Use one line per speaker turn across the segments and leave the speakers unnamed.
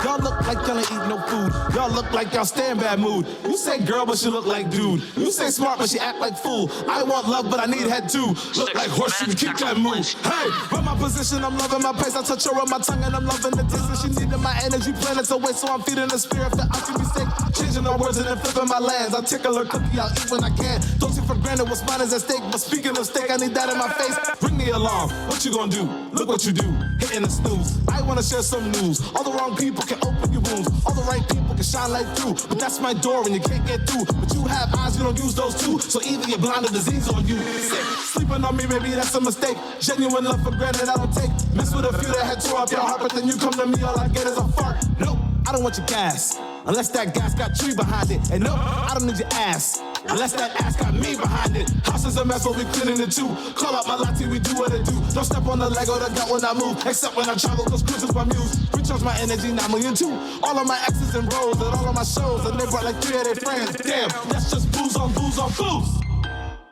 Y'all look like y'all ain't eat no food. Y'all look like y'all stay in bad mood. You say girl, but she look like dude. You say smart, but she act like fool. I want love, but I need head too. Look like horse, you can keep that move. Hey, from my position, I'm loving my pace. I touch her on my tongue and I'm loving the taste. And she needed my energy, planets away, so I'm feeding the spirit that I can mistake. Changing the words and then flipping my lands. I tickle her cookie, I'll eat when I can. Don't take for granted what's mine is at stake. But speaking of steak, I need that in my face. Bring the alarm, what you gonna do? Look what you do, hitting the snooze. I wanna share some news. All the wrong people can open your wounds. All the right people can shine light through. But that's my door and you can't get through. But you have eyes, you don't use those too. So either you're blind or disease on you. Sick. Sleeping on me, maybe that's a mistake. Genuine love for granted, I don't take. Mess with a few that had tore up your heart, but then you come to me, all I get is a fart. Nope, I don't want your gas. Unless that gas got tree behind it. And nope, I don't need your ass. Unless that ass got me behind it. House is a mess, but we cleaning it too. Call out my latte, we do what it do. Don't step on the Lego, the gut when I move. Except when I travel, cause cruise is my muse. Recharge my energy, 9 million too. All of my exes and bros and all of my shows. And they brought like 3 of their friends. Damn, that's just booze on booze on booze.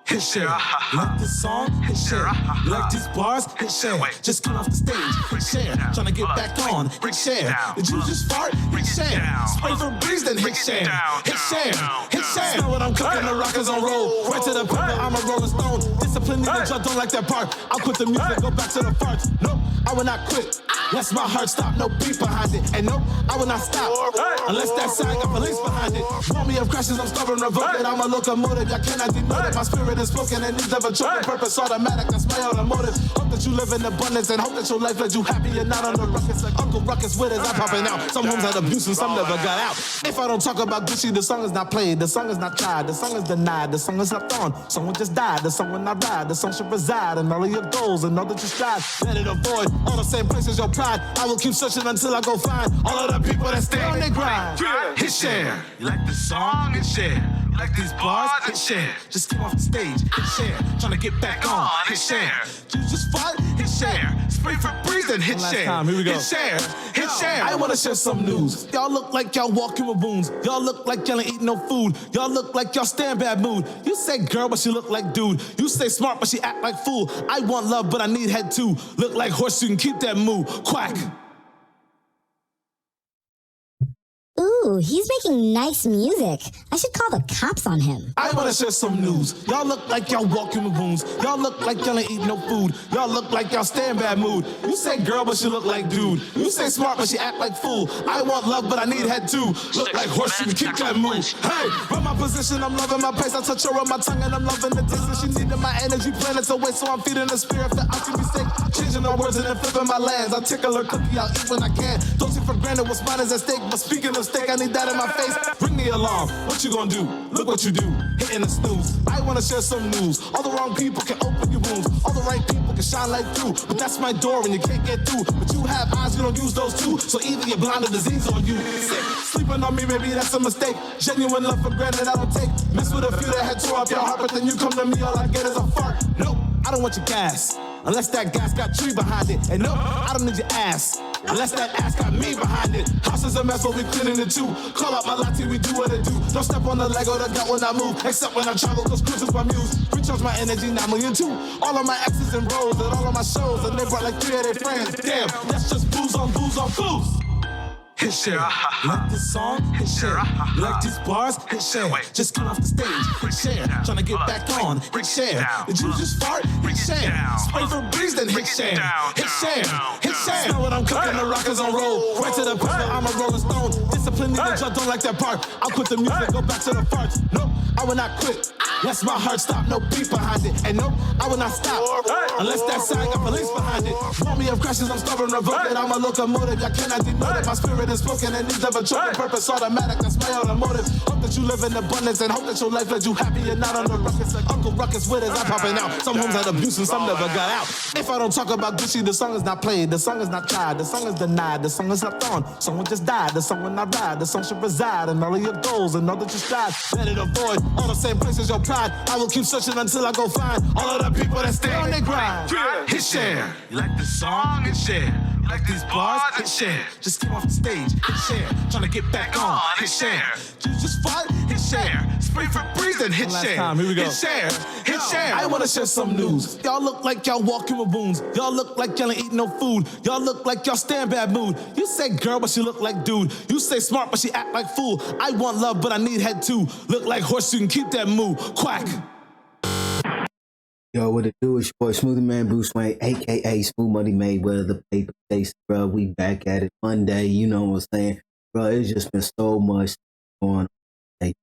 Hit share, like this song, hit share. Like these bars, hit share. Just get off the stage, hit share. Tryna get back on, hit share. Did you just fart? Hit share. Spray for breeze, then hit share. Hit share, hit share. Smell what I'm cooking, the rockers on roll. Right to the paper, I'm a rolling stone. Discipline need a jump, don't like that part. I'll quit the music, go back to the farts. Nope, I will not quit. Unless my heart stop, no beat behind it. And nope, I will not stop. Unless that sign got police behind it. Want me of crashes, I'm stubborn, revoked. I'm a locomotive, I cannot denote it. My spirit is spoken and needs of a choking purpose. Automatic, that's my automotive. Hope that you live in abundance and hope that your life led you happy and not on the ruckus. Like Uncle Ruckus with his eye popping out. Some homes had abuse and some never got out. If I don't talk about Gucci, the song is not played. The song is not tried. The song is denied. The song is left on. Someone just died. The song will not ride. The song should reside in all of your goals and all that you strive. Let it avoid all the same places your pride. I will keep searching until I go find all of the people that stay on their grind. Hit share. You like the song? Hit share. You like these bars? Hit share. Just get off the stage. Hit share. Tryna get back on. Hit share. You just fight. Hit share. Spray for breeze and hit share. Here we go. Hit share. Hit share. I wanna share some news. Y'all look like y'all walking with wounds. Y'all look like y'all ain't eating no food. Y'all look like y'all stay in bad mood. You say girl, but she look like dude. You say smart, but she act like fool. I want love, but I need head too. Look like horse, you can keep that move. Quack.
Ooh, he's making nice music. I should call the cops on him.
I wanna share some news. Y'all look like y'all walking with wounds. Y'all look like y'all ain't eating no food. Y'all look like y'all stay in bad mood. You say girl, but she look like dude. You say smart, but she act like fool. I want love, but I need head too. Look like horse, you can keep that move. Hey, from my position, I'm loving my pace. I touch her on my tongue and I'm loving the taste. And she needed my energy, planets away, so I'm feeding the spirit that I can mistake. Changing the words and then flipping my lands. I tickle her cookie, I'll eat when I can. Don't take for granted what's mine is at stake. But speaking of steak, I need that in my face. Bring the alarm, what you gonna do? Look what you do, hitting the snooze. I wanna share some news. All the wrong people can open your wounds. All the right people can shine light through. But that's my door and you can't get through. But you have eyes, you don't use those too. So either you're blind or disease on you. Sick. Sleeping on me, maybe that's a mistake. Genuine love for granted, I don't take. Mess with a few that had tore up your heart, but then you come to me, all I get is a fart. Nope, I don't want your gas. Unless that gas got tree behind it. And nope, I don't need your ass. Unless that ass got me behind it. House is a mess, but we cleaning it too. Call out my latte, we do what it do. Don't step on the Lego, the gut when I move. Except when I travel, cause cruise is my muse. Recharge my energy, 9 million too. All of my exes and bros and all of my shows. And they brought like 3 of their friends. Damn, that's just booze on booze on booze. Hit share. Like this song, hit share. Like these bars, hit share. Just get off the stage, hit share. Tryna get back on, hit share. Did you just fart? Hit share. Spray for breeze, then hit share. Hit share, hit share. Smell what I'm cooking, the rockers on roll. Right to the paper, I'm a rolling stone. Discipline need a jump, don't like that part. I'll quit the music, go back to the farts. Nope, I will not quit. Unless my heart stop, no beat behind it. And nope, I will not stop. Unless that sign got police behind it. Want me of crashes, I'm stubborn, revoked. I'm a locomotive, I cannot denote it. My spirit is spoken and needs of a choking purpose. Automatic, that's my automotive. Hope that you live in abundance and hope that your life led you happy and not on the ruckus. Like Uncle Ruckus with his eye popping out. Some homes had abuse and some never got out. If I don't talk about Gucci, the song is not played. The song is not tried. The song is denied. The song is left on. Someone just died. The song will not ride. The song should reside in all of your goals and all that you strive. Let it avoid all the same places your pride. I will keep searching until I go find all of the people that stay on their grind. Hit share. You like the song? Hit share. You like these bars? Hit share. Just get off the stage. Hit share. Tryna get back on. Hit share. You just fight. Hit share. Spray for breeze and hit share. Here we go. Hit share. Hit share. I wanna share some news. Y'all look like y'all walking with wounds. Y'all look like y'all ain't eat no food. Y'all look like y'all stay in bad mood. You say girl, but she look like dude. You say smart, but she act like fool. I want love, but I need head too. Look like horse, you can keep that moo. Quack.
Yo, what it do? It's your boy Smuvie Mane, Bruce Wayne, a.k.a. Smooth Money Mayweather, the paper chase, bro. We back at it Monday, you know what I'm saying? Bro, it's just been so much going on.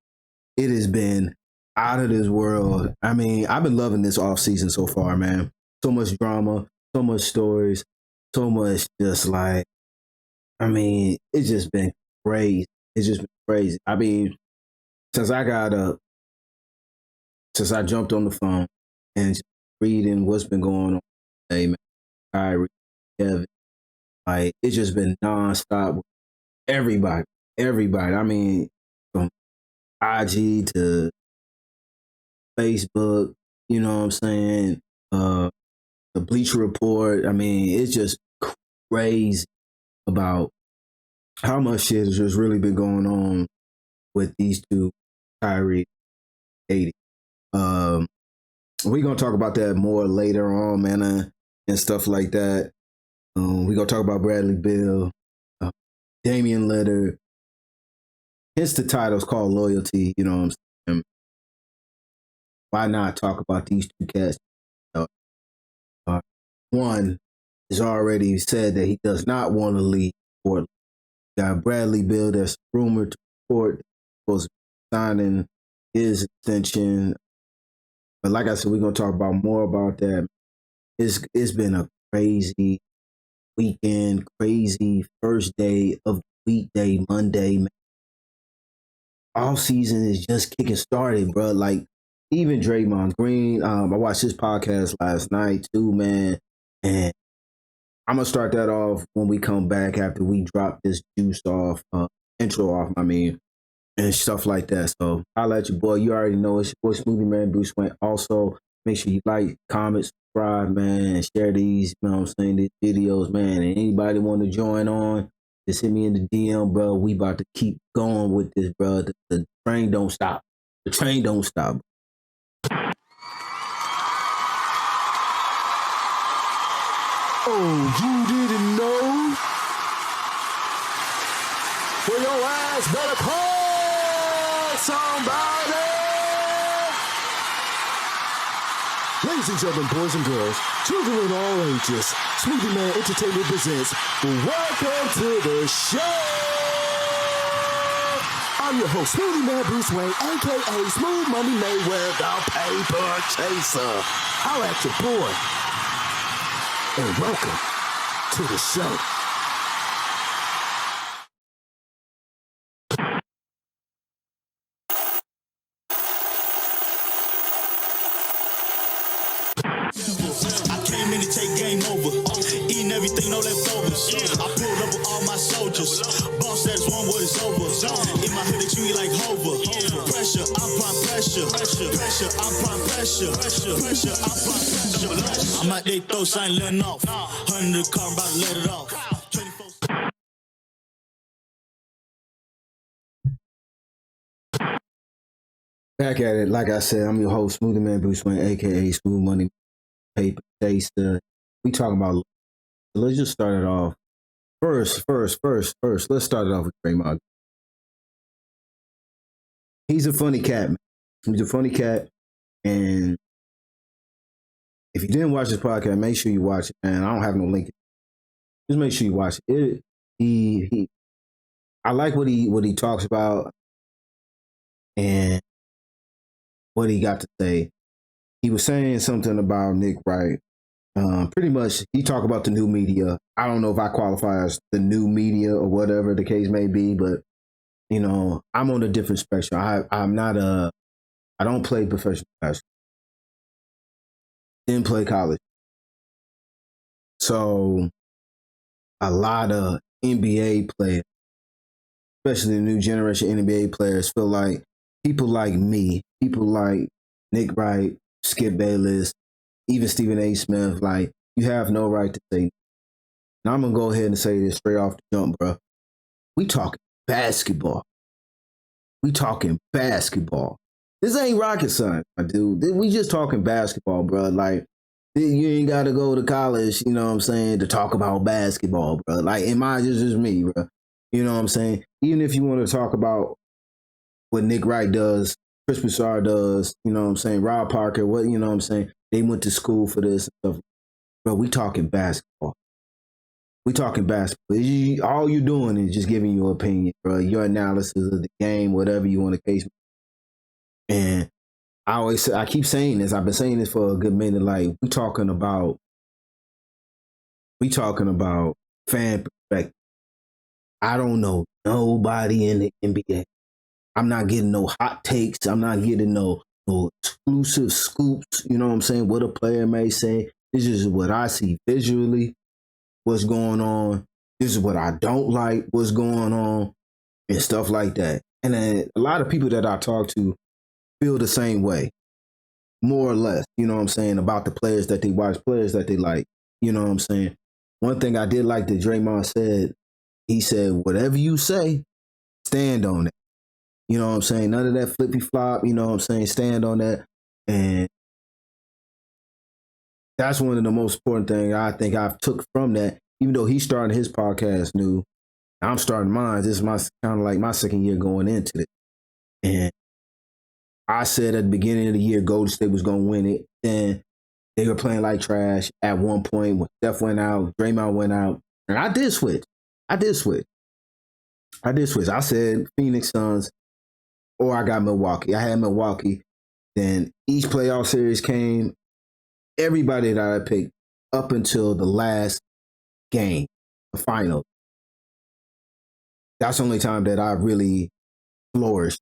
It has been out of this world. I mean, I've been loving this off season so far, man. So much drama, so much stories, so much just like, I mean, it's just been crazy. It's just been crazy. I mean, since I jumped on the phone and just reading what's been going on today, man, Kyrie, Kevin, like, it's just been nonstop with everybody. I mean, from IG to Facebook, you know what I'm saying? The Bleacher Report. I mean, it's just crazy about how much shit has just really been going on with these two, Kyrie and Katie. We're going to talk about that more later on, man, and stuff like that. We're going to talk about Bradley Beal, Damian Lillard. Hence the title's called Loyalty, you know what I'm saying? Why not talk about these two cats? One has already said that he does not want to leave Portland. Got Bradley Beal that's rumored to report supposed to be signing his extension. But like I said, we're going to talk about more about that. It's been a crazy weekend, crazy first day of the weekday, Monday. Man. Off season is just kicking started, bro. Like, even Draymond Green, I watched his podcast last night too, man. And I'm going to start that off when we come back after we drop this intro off, and stuff like that. So I'll let you, boy. You already know it's your boy Smuvie Mane, Bruce Wayne. Also, make sure you like, comment, subscribe, man, and share these, you know what I'm saying, these videos, man. And anybody want to join on, just hit me in the DM, bro. We about to keep going with this, bro. The train don't stop. The train don't stop.
Oh, you didn't know? Well, your ass better call somebody. Ladies and gentlemen, boys and girls, children of all ages, Smuvie Mane Entertainment presents Welcome to the Show. I'm your host, Smuvie Mane Bruce Wayne, a.k.a. Smooth Money Mayweather, the paper chaser. Holla at your boy. And welcome to the show.
I came in to take game over. Eating everything, no leftovers. I pulled up with all my soldiers. Boss says one word is over. In my hood, they treat me like Hover. Pressure, I'm prime pressure. Pressure, I'm prime pressure. Pressure, I'm prime pressure. I'm out there, throw sign, letting off. 100 car, I'm about to let it off. 24.
Back at it. Like I said, I'm your host, Smoothie Mane, Bruce Wayne, a.k.a. Smooth Money Paper Chaser. We talking about, let's just start it off. First, let's start it off with Draymond. He's a funny cat, man. He's a funny cat. And if you didn't watch this podcast, make sure you watch it, man. I don't have no link. Just make sure you watch it. I like what he talks about and what he got to say. He was saying something about Nick Wright. Pretty much, he talked about the new media. I don't know if I qualify as the new media or whatever the case may be, but, you know, I'm on a different spectrum. I don't play professional basketball. Didn't play college. So a lot of NBA players, especially the new generation NBA players, feel like people like me, people like Nick Wright, Skip Bayless, even Stephen A. Smith, like, you have no right to say. And I'm going to go ahead and say this straight off the jump, bro. We talking basketball. This ain't rocket science, my dude. We just talking basketball, bro. Like, you ain't got to go to college, you know what I'm saying, to talk about basketball, bro. Like, in my just me, bro. You know what I'm saying? Even if you want to talk about what Nick Wright does, Chris Broussard does, you know what I'm saying, Rob Parker, what, you know what I'm saying, they went to school for this and stuff. Bro, we talking basketball. We talking basketball. All you doing is just giving your opinion, bro, your analysis of the game, whatever you want to case. And I keep saying this. I've been saying this for a good minute. Like, we talking about fan perspective. I don't know nobody in the NBA. I'm not getting no hot takes. I'm not getting no exclusive scoops. You know what I'm saying? What a player may say. This is what I see visually. What's going on? This is what I don't like. What's going on? And stuff like that. And then a lot of people that I talk to feel the same way, more or less. You know what I'm saying? About the players that they watch, players that they like. You know what I'm saying? One thing I did like that Draymond said, he said, whatever you say, stand on it. You know what I'm saying? None of that flippy flop, you know what I'm saying? Stand on that. And that's one of the most important things I think I've took from that. Even though he's starting his podcast new, I'm starting mine. This is my kind of like my second year going into it. And I said at the beginning of the year, Golden State was going to win it. Then they were playing like trash at one point when Steph went out, Draymond went out. And I did switch. I said Phoenix Suns, or I got Milwaukee. I had Milwaukee. Then each playoff series came. Everybody that I picked up until the last game, the final. That's the only time that I really flourished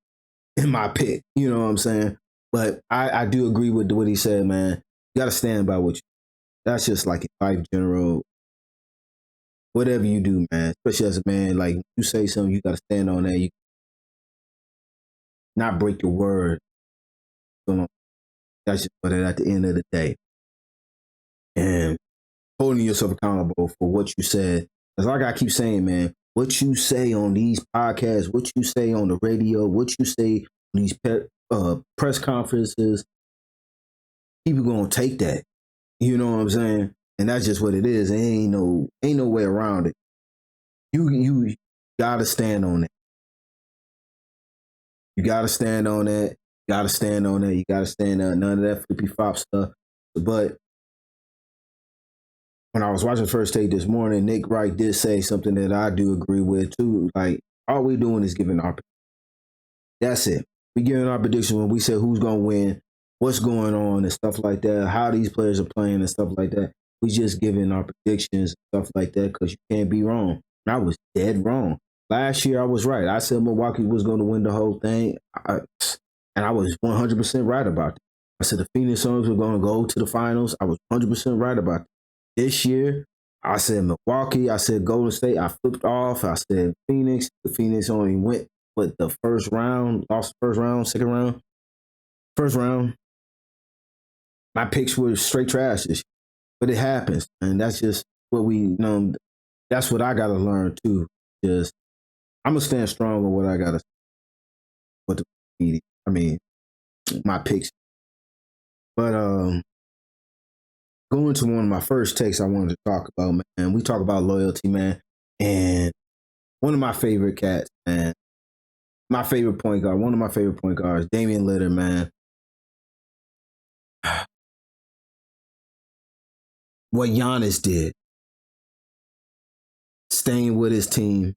in my pick. You know what I'm saying? But I do agree with what he said, man. You got to stand by what you. That's just like in life general. Whatever you do, man, especially as a man, like you say something, you got to stand on that. You not break your word. So that's just what at the end of the day. And holding yourself accountable for what you said. Because like I keep saying, man, what you say on these podcasts, what you say on the radio, what you say on these press conferences, people going to take that. You know what I'm saying? And that's just what it is. There ain't no way around it. You gotta stand on it. You gotta stand on that. You gotta stand on that. You gotta stand on none of that flippy flop stuff. But when I was watching First Take this morning, Nick Wright did say something that I do agree with too. Like, all we doing is giving our. That's it. We giving our prediction when we say who's gonna win, what's going on, and stuff like that. How these players are playing and stuff like that. We just giving our predictions and stuff like that because you can't be wrong. And I was dead wrong. Last year I was right. I said Milwaukee was going to win the whole thing, and I was 100% right about it. I said the Phoenix Suns were going to go to the finals. I was 100% right about it. This year, I said Milwaukee. I said Golden State. I flipped off. I said Phoenix. The Phoenix only went with the first round, lost the first round, second round. First round, my picks were straight trash this year. But it happens, and that's just what we know. That's what I got to learn too. Just I'm gonna stand strong on what I got to. What the media, my picks. But going to one of my first takes, I wanted to talk about, man. We talk about loyalty, man, and one of my favorite cats, man. My favorite point guard, one of my favorite point guards, Damian Lillard, man. What Giannis did, staying with his team,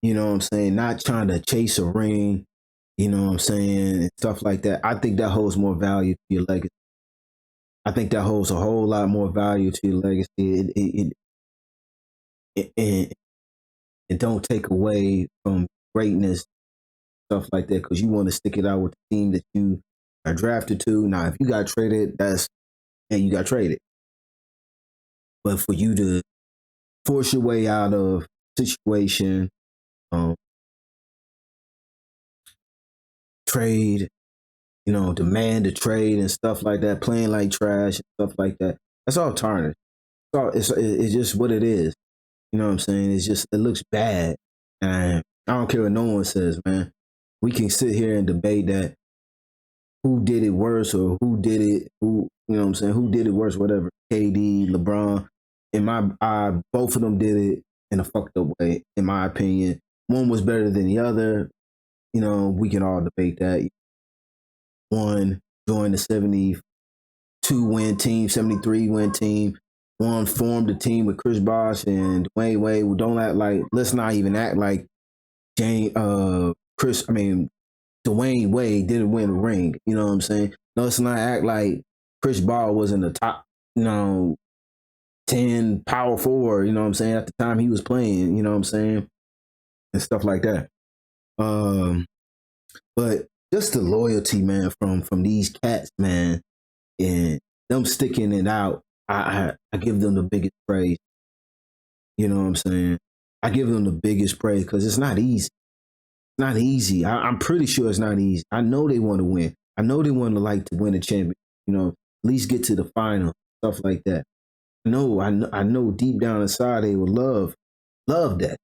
you know what I'm saying, not trying to chase a ring, you know what I'm saying, and stuff like that. I think that holds more value to your legacy. I think that holds a whole lot more value to your legacy. It don't take away from greatness, stuff like that, because you want to stick it out with the team that you are drafted to. Now, if you got traded, you got traded. But for you to force your way out of situation, trade, demand to trade and stuff like that, playing like trash and stuff like that, that's all tarnished. It's just what it is. You know what I'm saying? It looks bad. And I don't care what no one says, man. We can sit here and debate that who did it worse or who did it, who, you know what I'm saying, who did it worse, whatever. KD, LeBron, in my eye, both of them did it in a fucked up way, in my opinion. One was better than the other. You know, we can all debate that. One joined the 72 win team, 73 win team. One formed a team with Chris Bosh and Dwayne Wade. Well, don't act like, let's not even act like Dwayne Wade didn't win a ring. You know what I'm saying? No, let's not act like Chris Ball was in the top, 10 power forward, you know what I'm saying, at the time he was playing, you know what I'm saying? And stuff like that. But just the loyalty, man, from these cats, man, and them sticking it out, I give them the biggest praise. You know what I'm saying? I give them the biggest praise because it's not easy. It's not easy. I'm pretty sure it's not easy. I know they want to win. I know they want to like to win a champion. You know, at least get to the final, stuff like that. I know deep down inside they would love that.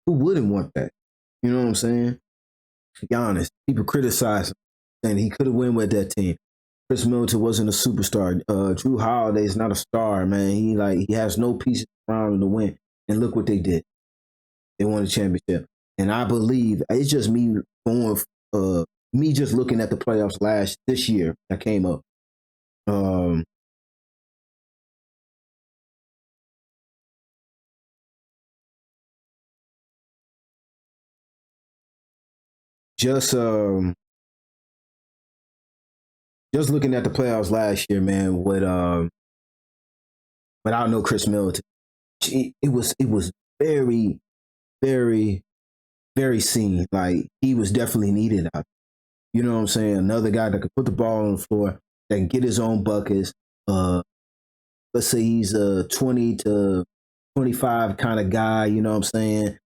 Who wouldn't want that? You know what I'm saying? To be honest, people criticize him, saying he could have won with that team. Chris Middleton wasn't a superstar. Drew Holiday's not a star, man. He has no pieces around him to win. And look what they did. They won a championship. And I believe it's just me just looking at the playoffs this year that came up. Just looking at the playoffs last year, man, without no Chris Middleton, it was very, very, very seen. Like he was definitely needed out. You know what I'm saying? Another guy that could put the ball on the floor, that can get his own buckets. Let's say he's a 20 to 25 kind of guy. You know what I'm saying?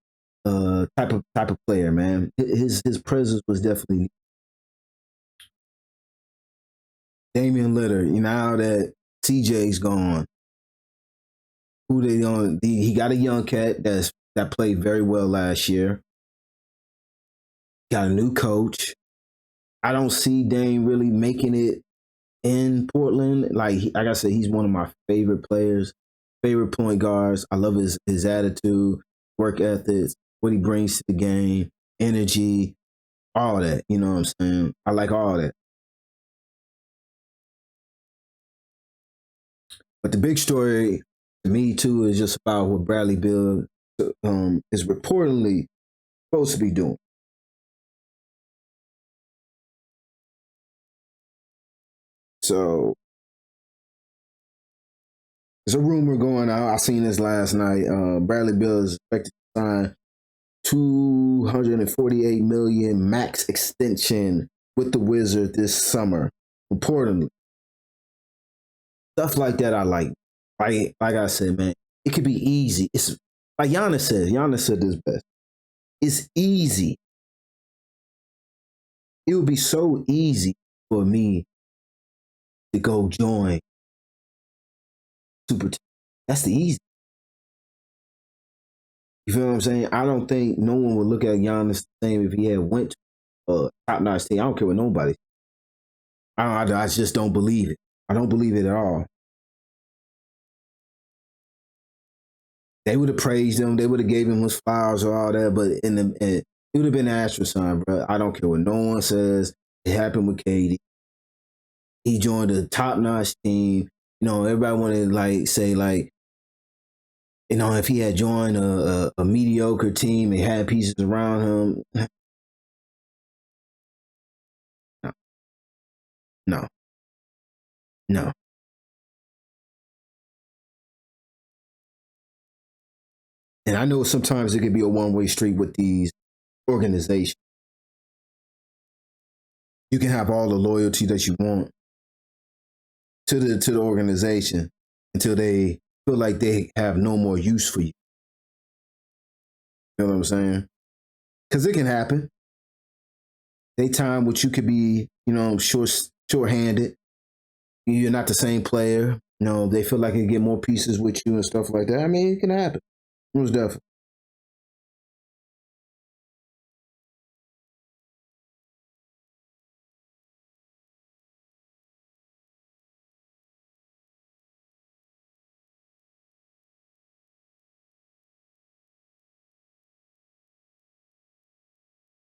Type of player, man. His presence was definitely Damian Lillard. Now that CJ's gone, who they on? He got a young cat that played very well last year. Got a new coach. I don't see Dame really making it in Portland. Like I said, he's one of my favorite players, favorite point guards. I love his attitude, work ethics, what he brings to the game, energy, all that. You know what I'm saying? I like all that. But the big story to me too is just about what Bradley Beal is reportedly supposed to be doing. So there's a rumor going out. I seen this last night. Bradley Beal is expected to sign $248 million max extension with the Wizards this summer. Reportedly, stuff like that I like. Like I said, man, it could be easy. It's like Giannis said. Giannis said this best. It's easy. It would be so easy for me to go join Super Team. That's the easy. You feel what I'm saying? I don't think no one would look at Giannis the same if he had went to a top-notch team. I don't care what nobody. I just don't believe it. I don't believe it at all. They would have praised him. They would have gave him his flowers or all that. But it would have been an asterisk sign, bro. I don't care what no one says. It happened with KD. He joined a top-notch team. You know, everybody wanted to say if he had joined a mediocre team and had pieces around him, no. And I know sometimes it could be a one-way street with these organizations. You can have all the loyalty that you want to the organization until they feel like they have no more use for you. You know what I'm saying? Because it can happen. They time which you could be, short-handed. You're not the same player. They feel like they get more pieces with you and stuff like that. I mean, it can happen. Most definitely.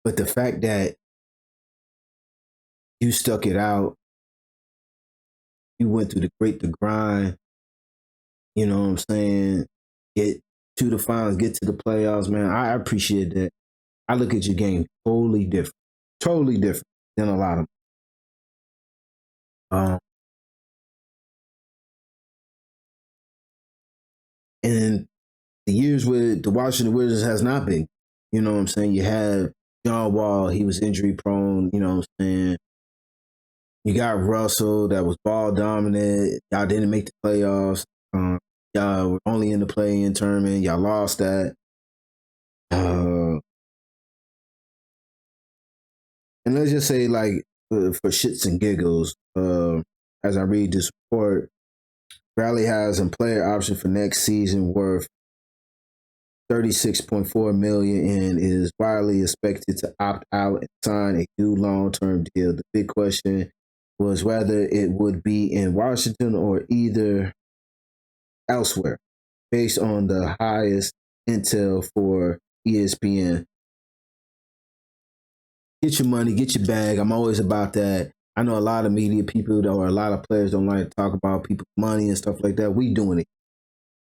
But the fact that you stuck it out, you went through the grind, you know what I'm saying? Get to the finals, get to the playoffs, man. I appreciate that. I look at your game totally different than a lot of them. And the years with the Washington Wizards has not been, you know what I'm saying? You have John Wall, he was injury prone, you know what I'm saying? You got Russell that was ball dominant. Y'all didn't make the playoffs. Y'all were only in the play-in tournament. Y'all lost that. And let's just say, like, for shits and giggles, as I read this report, Bradley has a player option for next season worth $36.4 million and is widely expected to opt out and sign a new long-term deal. The big question was whether it would be in Washington or either elsewhere, based on the highest intel for ESPN. Get your money, get your bag. I'm always about that. I know a lot of media people or a lot of players don't like to talk about people's money and stuff like that. We doing it.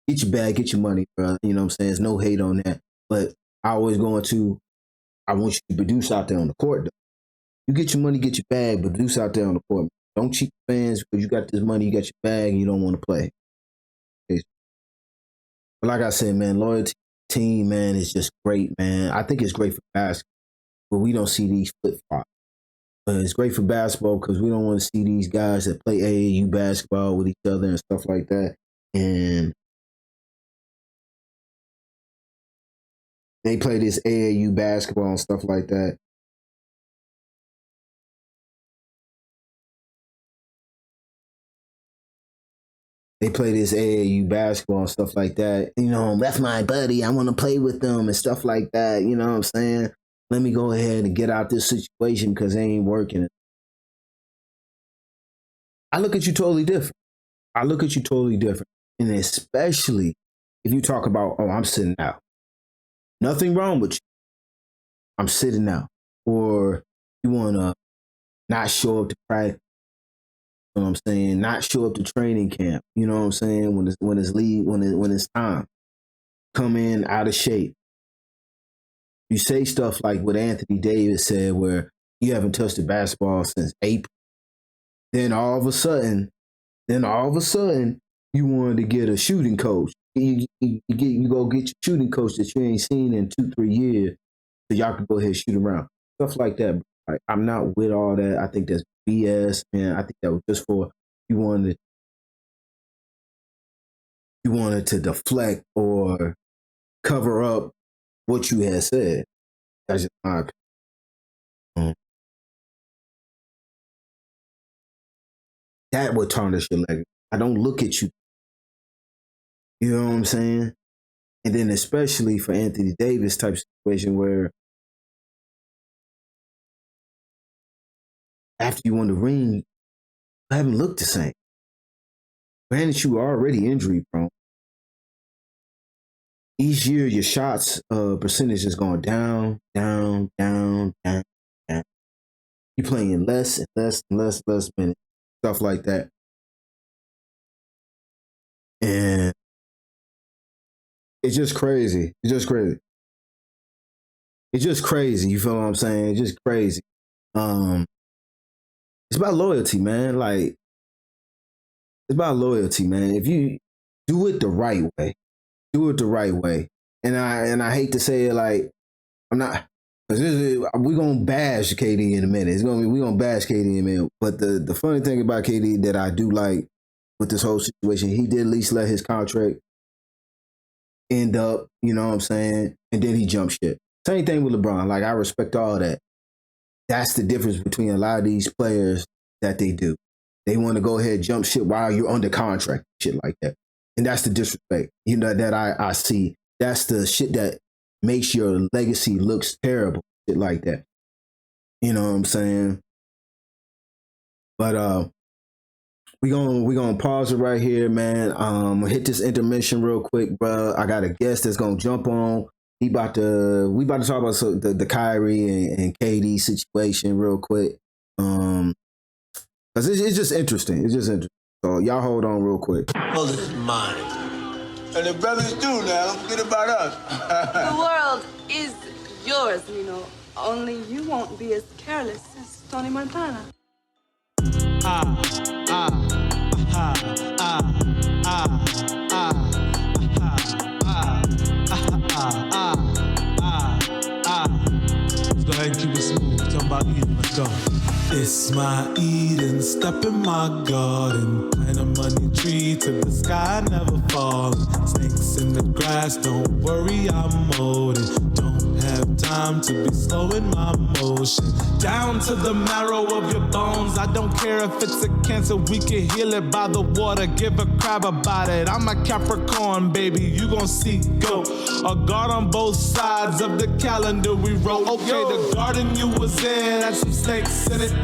Get your bag, get your money, bro. You know what I'm saying? There's no hate on that. But I always go into, I want you to produce out there on the court, though. You get your money, get your bag, but produce out there on the court. Don't cheat the fans because you got this money, you got your bag, and you don't want to play. Okay. But like I said, man, loyalty team, man, is just great, man. I think it's great for basketball, but we don't see these flip-flops. It's great for basketball because we don't want to see these guys that play AAU basketball with each other and stuff like that. And they play this AAU basketball and stuff like that. They play this AAU basketball and stuff like that. You know, that's my buddy. I want to play with them and stuff like that. You know what I'm saying? Let me go ahead and get out this situation because they ain't working. I look at you totally different. And especially if you talk about, oh, I'm sitting out. Nothing wrong with you. I'm sitting out. Or you want to not show up to practice. You know what I'm saying? Not show up to training camp. You know what I'm saying? When it's time. Come in out of shape. You say stuff like what Anthony Davis said, where you haven't touched a basketball since April. Then all of a sudden, you wanted to get a shooting coach. You go get your shooting coach that you ain't seen in 2-3 years, so y'all can go ahead and shoot around. Stuff like that. Like, I'm not with all that. I think that's BS, man. I think that was just for you wanted to deflect or cover up what you had said. That's just my opinion. That would tarnish your legacy. I don't look at you. You know what I'm saying? And then especially for Anthony Davis type situation where after you won the ring, you haven't looked the same. Granted, you are already injury prone. Each year, your shots percentage is going down. You're playing less and less minutes, stuff like that. And it's just crazy. You feel what I'm saying? It's just crazy. It's about loyalty, man. Like, it's about loyalty, man. If you do it the right way, And I hate to say it, like, I'm not, because we're gonna bash KD in a minute. We're gonna bash KD in a minute. But the funny thing about KD that I do like with this whole situation, he did at least let his contract end up, you know what I'm saying? And then he jumped shit. Same thing with LeBron. Like, I respect all that. That's the difference between a lot of these players that they do. They want to go ahead and jump shit while you're under contract, shit like that. And that's the disrespect, you know, that I see. That's the shit that makes your legacy looks terrible, shit like that. You know what I'm saying? But we gonna pause it right here, man. Hit this intermission real quick, bro. I got a guest that's gonna jump on. we about to talk about the Kyrie and KD situation real quick. Cause it's just interesting. It's just interesting. So y'all hold on real quick.
Well, this is mine.
And the brothers do now. Don't forget about us.
The world is yours, Nino. Only you won't be as careless as Tony Montana.
Let's go ahead and keep it smooth. Talking about Eden. Let's go. It's my Eden, step in my garden. Plant a money tree to the sky, never falling. Snakes in the grass, don't worry, I'm molded. Don't have time to be slow in my motion. Down to the marrow of your bones. I don't care if it's a cancer, we can heal it by the water. Give a crap about it. I'm a Capricorn, baby, you gon' see go. A guard on both sides of the calendar we wrote. Okay, the garden you was in had some snakes in it.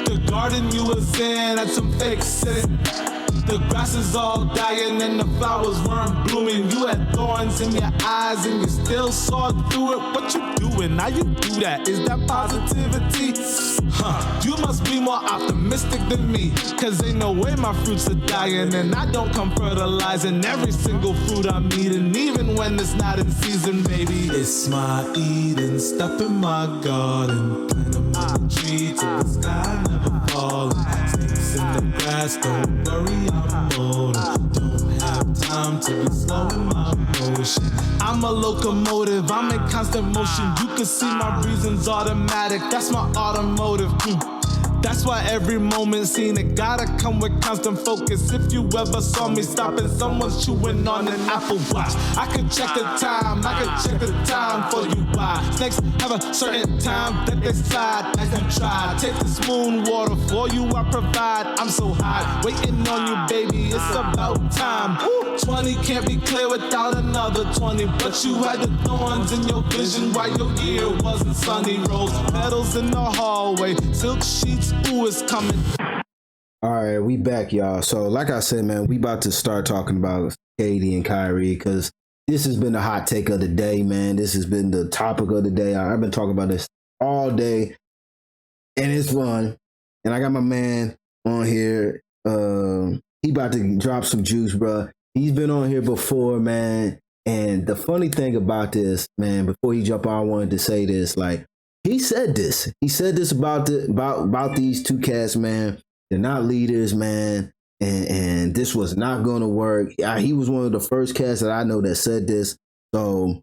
The garden you was in had some fakes in it. The grass is all dying and the flowers weren't blooming. You had thorns in your eyes and you still saw through it. What you doing? How you do that? Is that positivity? You must be more optimistic than me. Cause ain't no way my fruits are dying. And I don't come fertilizing every single fruit I'm eating. Even when it's not in season, baby. It's my Eden, step in my garden. Plant a money tree to the sky, never falling. Snakes in the grass, don't worry, I'm molding. Don't have time to be slow in my motion. I'm a locomotive, I'm in constant motion. You can see my reasons automatic, that's my automotive. That's why every moment seen it gotta come with constant focus. If you ever saw me stopping, someone's chewing on an Apple Watch. I could check the time, for you. Why? Snakes have a certain time that they slide as you try. Take this moon water for you, I provide. I'm so high, waiting on you, baby. It's about time. 20 can't be clear without another 20. But you had the thorns in your vision while your year wasn't sunny. Rose petals in the hallway, silk sheets. Ooh, it's coming.
All right, we back, y'all. So, like I said, man, we about to start talking about KD and Kyrie because this has been the hot take of the day, man. This has been the topic of the day. I've been talking about this all day, and it's fun. And I got my man on here. He about to drop some juice, bro. He's been on here before, man. And the funny thing about this, man, before he jump on, I wanted to say this, like. He said this. He said this about these two cats, man. They're not leaders, man. And this was not going to work. He was one of the first cats that I know that said this. So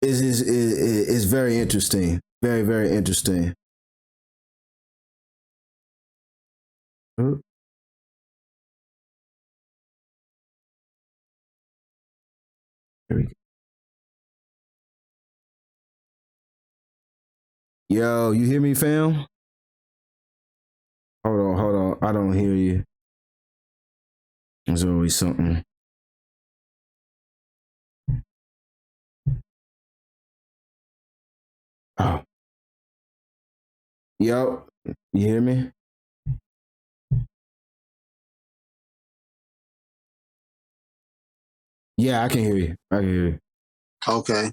it's very interesting. Very, very interesting. Here we go. Yo, you hear me, fam? Hold on. I don't hear you. There's always something. Oh. Yo, you hear me? Yeah, I can hear you.
Okay.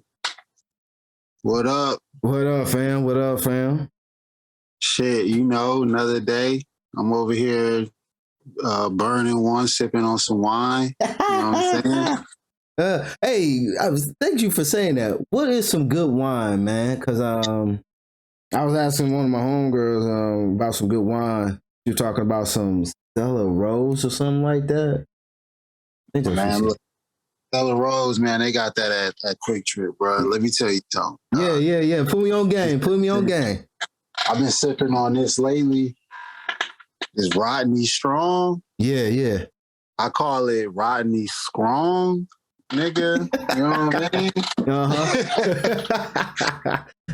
What up?
What up, fam?
Shit, another day. I'm over here burning one, sipping on some wine. You know what I'm saying?
Hey, thank you for saying that. What is some good wine, man? Because I was asking one of my homegirls about some good wine. You're talking about some Stella Rose or something like that.
Man, look, Stella Rose, man, they got that at Quick Trip, bro. Let me tell you something.
Yeah. Put me on game.
I've been sipping on this lately. It's Rodney Strong.
Yeah.
I call it Rodney Strong, nigga. You know what I mean?
Uh-huh.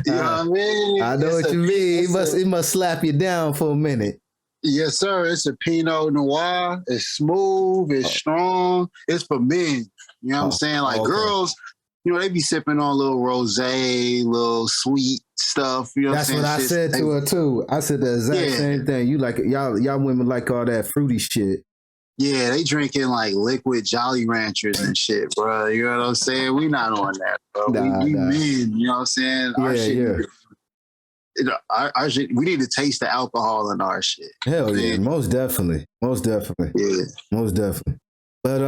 You know what I mean?
I know what you mean. It must slap you down for a minute.
Yes, sir. It's a Pinot Noir. It's smooth. It's strong. It's for men. You know what I'm saying? Like girls, they be sipping on little rosé, little sweet stuff. You know what I'm saying?
That's what I said to her too. I said the exact same thing. You like y'all women like all that fruity shit.
Yeah, they drinking like liquid Jolly Ranchers and shit, bro. You know what I'm saying? We not on that, bro. We men, you know what I'm saying? Our shit, our shit, we need to taste the alcohol in our shit.
Hell yeah, most definitely.
Yeah.
Most definitely. But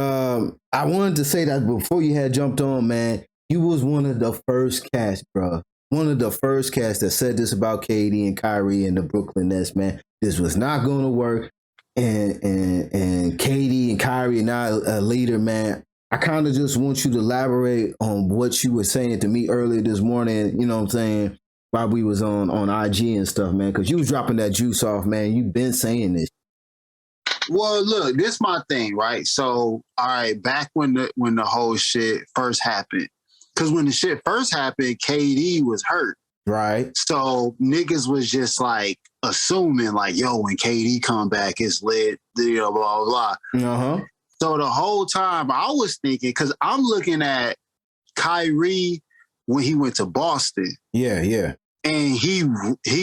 I wanted to say that before you had jumped on, man, you was one of the first cats, bro. One of the first cats that said this about KD and Kyrie and the Brooklyn Nets, man. This was not going to work. And KD and Kyrie are not a leader, man. I kind of just want you to elaborate on what you were saying to me earlier this morning, you know what I'm saying, while we was on IG and stuff, man, because you was dropping that juice off, man. You've been saying this.
Well, look, this my thing, right? So, all right, back when the whole shit first happened, because when the shit first happened, KD was hurt.
Right.
So niggas was just like assuming like, yo, when KD come back, it's lit, you know, blah, blah, blah.
Uh-huh.
So the whole time I was thinking, because I'm looking at Kyrie when he went to Boston.
Yeah, yeah.
And he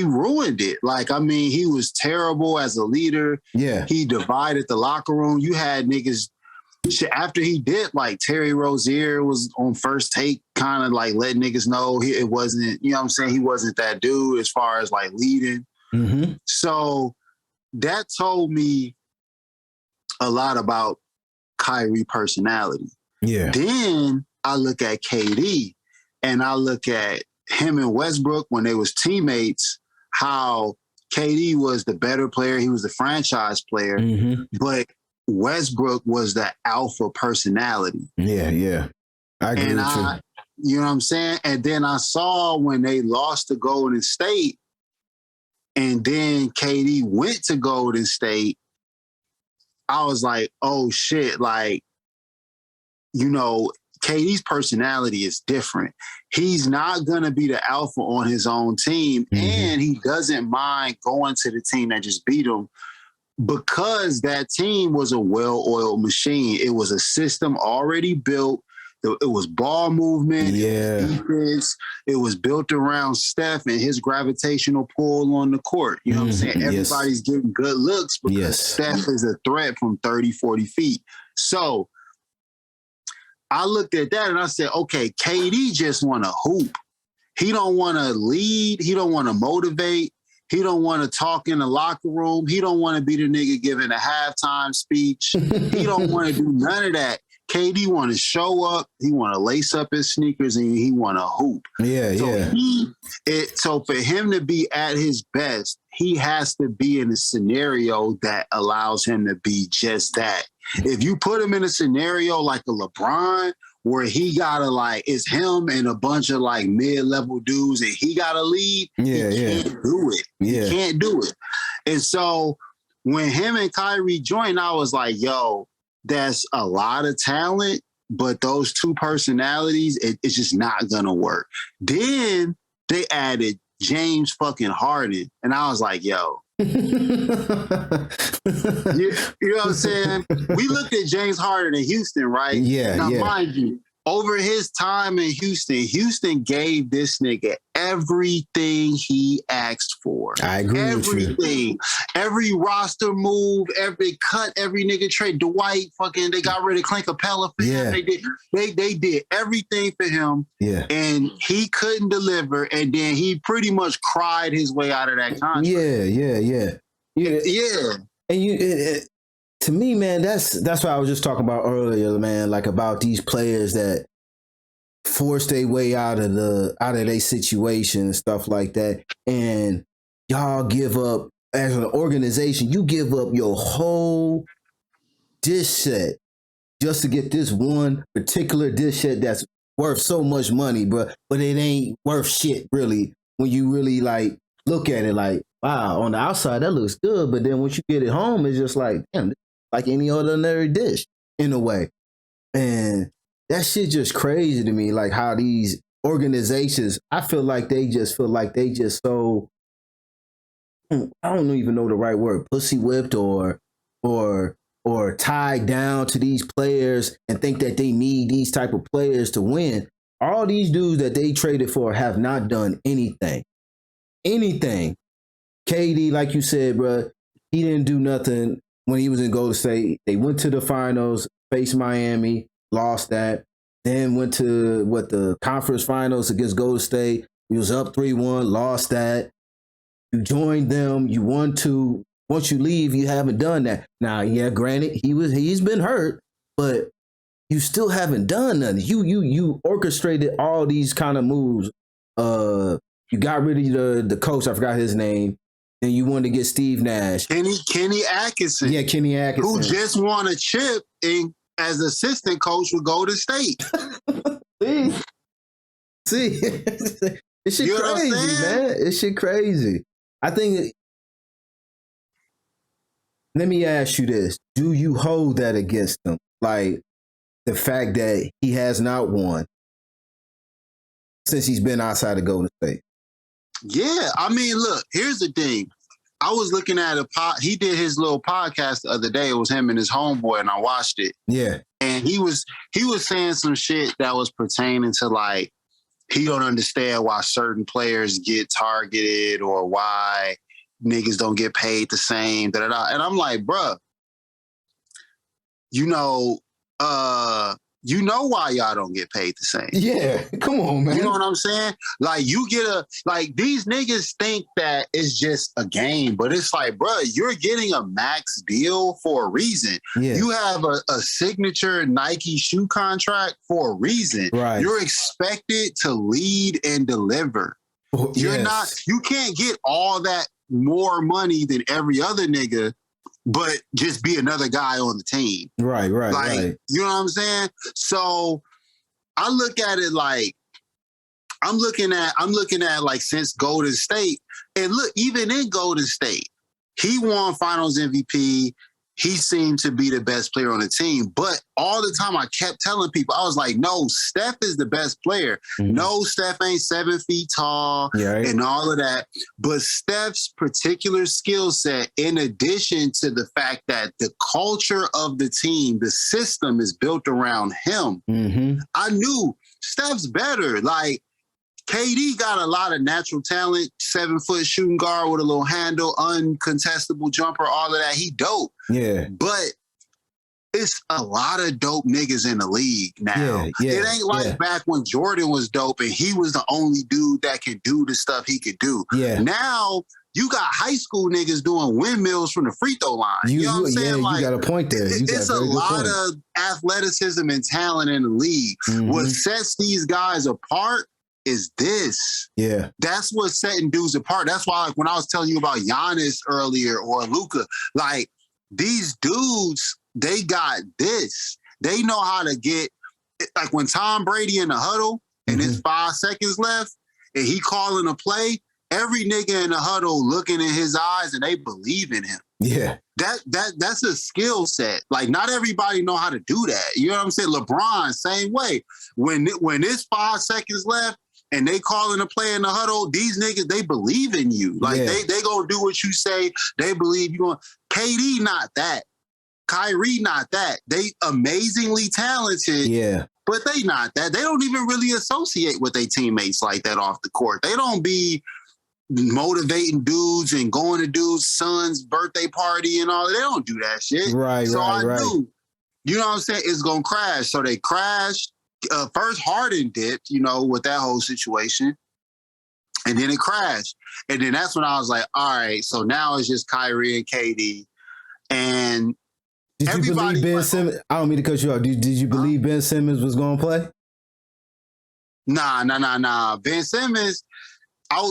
ruined it. Like, I mean, he was terrible as a leader. Yeah. He divided the locker room. You had niggas, after he did, like Terry Rozier was on First Take, kind of like letting niggas know it wasn't, you know what I'm saying? He wasn't that dude as far as like leading. Mm-hmm. So that told me a lot about Kyrie personality. Yeah. Then I look at KD and I look at him and Westbrook when they was teammates, how KD was the better player. He was the franchise player, but Westbrook was the alpha personality. Yeah, yeah. I agree with you. You know what I'm saying? And then I saw when they lost to Golden State and then KD went to Golden State, I was like, oh shit, like, you know, KD's personality is different. He's not going to be the alpha on his own team, and he doesn't mind going to the team that just beat him because that team was a well-oiled machine. It was a system already built. It was ball movement, defense. It was built around Steph and his gravitational pull on the court. You know what I'm saying? Everybody's getting good looks because Steph is a threat from 30, 40 feet. So I looked at that and I said, okay, KD just want to hoop. He don't want to lead. He don't want to motivate. He don't want to talk in the locker room. He don't want to be the nigga giving a halftime speech. He don't want to do none of that. KD want to show up. He want to lace up his sneakers and he want to hoop. Yeah, so so for him to be at his best, he has to be in a scenario that allows him to be just that. If you put him in a scenario like a LeBron, where he gotta like, it's him and a bunch of like mid-level dudes and he gotta lead, he can't do it. He can't do it. And so when him and Kyrie joined, I was like, yo, that's a lot of talent, but those two personalities, it's just not gonna work. Then they added James fucking Harden, and I was like, yo. You know what I'm saying? We looked at James Harden in Houston, right? Yeah. Now, mind you, over his time in Houston gave this nigga everything he asked for. I agree with you. Every roster move, every cut, every nigga trade. Dwight fucking, they got rid of Clint Capella for him. They did everything for him. Yeah. And he couldn't deliver. And then he pretty much cried his way out of that contract. Yeah. And
to me, man, that's what I was just talking about earlier, man, like about these players that force their way out of their situation and stuff like that. And y'all give up, as an organization, you give up your whole dish set just to get this one particular dish set that's worth so much money, but it ain't worth shit, really, when you really like look at it like, wow, on the outside that looks good, but then once you get it home, it's just like, damn, like any ordinary dish in a way. And that shit just crazy to me, like how these organizations, I feel like they just so, I don't even know the right word, pussy whipped or tied down to these players and think that they need these type of players to win. All these dudes that they traded for have not done anything. KD, like you said, bro, he didn't do nothing when he was in Golden State. They went to the finals, faced Miami, lost that. Then went to the conference finals against Golden State. He was up 3-1, lost that. You joined them. You won 2. Once you leave, you haven't done that. Now, yeah, granted, he's been hurt, but you still haven't done nothing. You orchestrated all these kind of moves. You got rid of the coach. I forgot his name. And you wanted to get Steve Nash.
Kenny Atkinson.
Yeah, Kenny Atkinson.
Who just won a chip as assistant coach with Golden State.
See, it's shit crazy, man. It's shit crazy. I think. Let me ask you this: do you hold that against him? Like the fact that he has not won since he's been outside of Golden State.
Yeah, I mean, look. Here's the thing. I was looking at he did his little podcast the other day. It was him and his homeboy, and I watched it.
Yeah.
And he was saying some shit that was pertaining to like he don't understand why certain players get targeted or why niggas don't get paid the same. Da, da, da. And I'm like, bruh, you know why y'all don't get paid the same.
Yeah, come on, man.
You know what I'm saying? Like these niggas think that it's just a game, but it's like, bro, you're getting a max deal for a reason.
Yeah.
You have a signature Nike shoe contract for a reason.
Right.
You're expected to lead and deliver. You can't get all that more money than every other nigga, but just be another guy on the team.
Right.
You know what I'm saying? So I look at it like I'm looking at like since Golden State, and look, even in Golden State, he won Finals MVP. He seemed to be the best player on the team. But all the time I kept telling people, I was like, no, Steph is the best player. Mm-hmm. No, Steph ain't 7 feet tall and all of that. But Steph's particular skill set, in addition to the fact that the culture of the team, the system is built around him, I knew Steph's better. Like, KD got a lot of natural talent, 7-foot shooting guard with a little handle, uncontestable jumper, all of that. He dope.
Yeah.
But it's a lot of dope niggas in the league now.
Yeah,
it ain't like back when Jordan was dope and he was the only dude that could do the stuff he could do. Yeah. Now you got high school niggas doing windmills from the free throw line. You know what I'm saying?
You got a point there.
It's a lot of athleticism and talent in the league. What sets these guys apart is this. Yeah. That's what's setting dudes apart. That's why, like, when I was telling you about Giannis earlier or Luka, like, these dudes, they got this. They know how to get, like, when Tom Brady in the huddle and it's 5 seconds left and he calling a play, every nigga in the huddle looking in his eyes and they believe in him. Yeah. That's a skill set. Like, not everybody know how to do that. You know what I'm saying? LeBron, same way. When it's 5 seconds left, and they calling a play in the huddle, these niggas, they believe in you. Like, they gonna do what you say. They believe you going. KD not that. Kyrie not that. They amazingly talented. Yeah. But they not that. They don't even really associate with their teammates like that off the court. They don't be motivating dudes and going to dudes' son's birthday party and all. They don't do that shit. Right, so I knew, you know what I'm saying, it's gonna crash. So they crashed. First Harden dipped, you know, with that whole situation. And then it crashed. And then that's when I was like, all right, so now it's just Kyrie and KD. And
did you believe Ben Simmons? I don't mean to cut you off. Did you believe Ben Simmons was going to play?
Nah. Ben Simmons,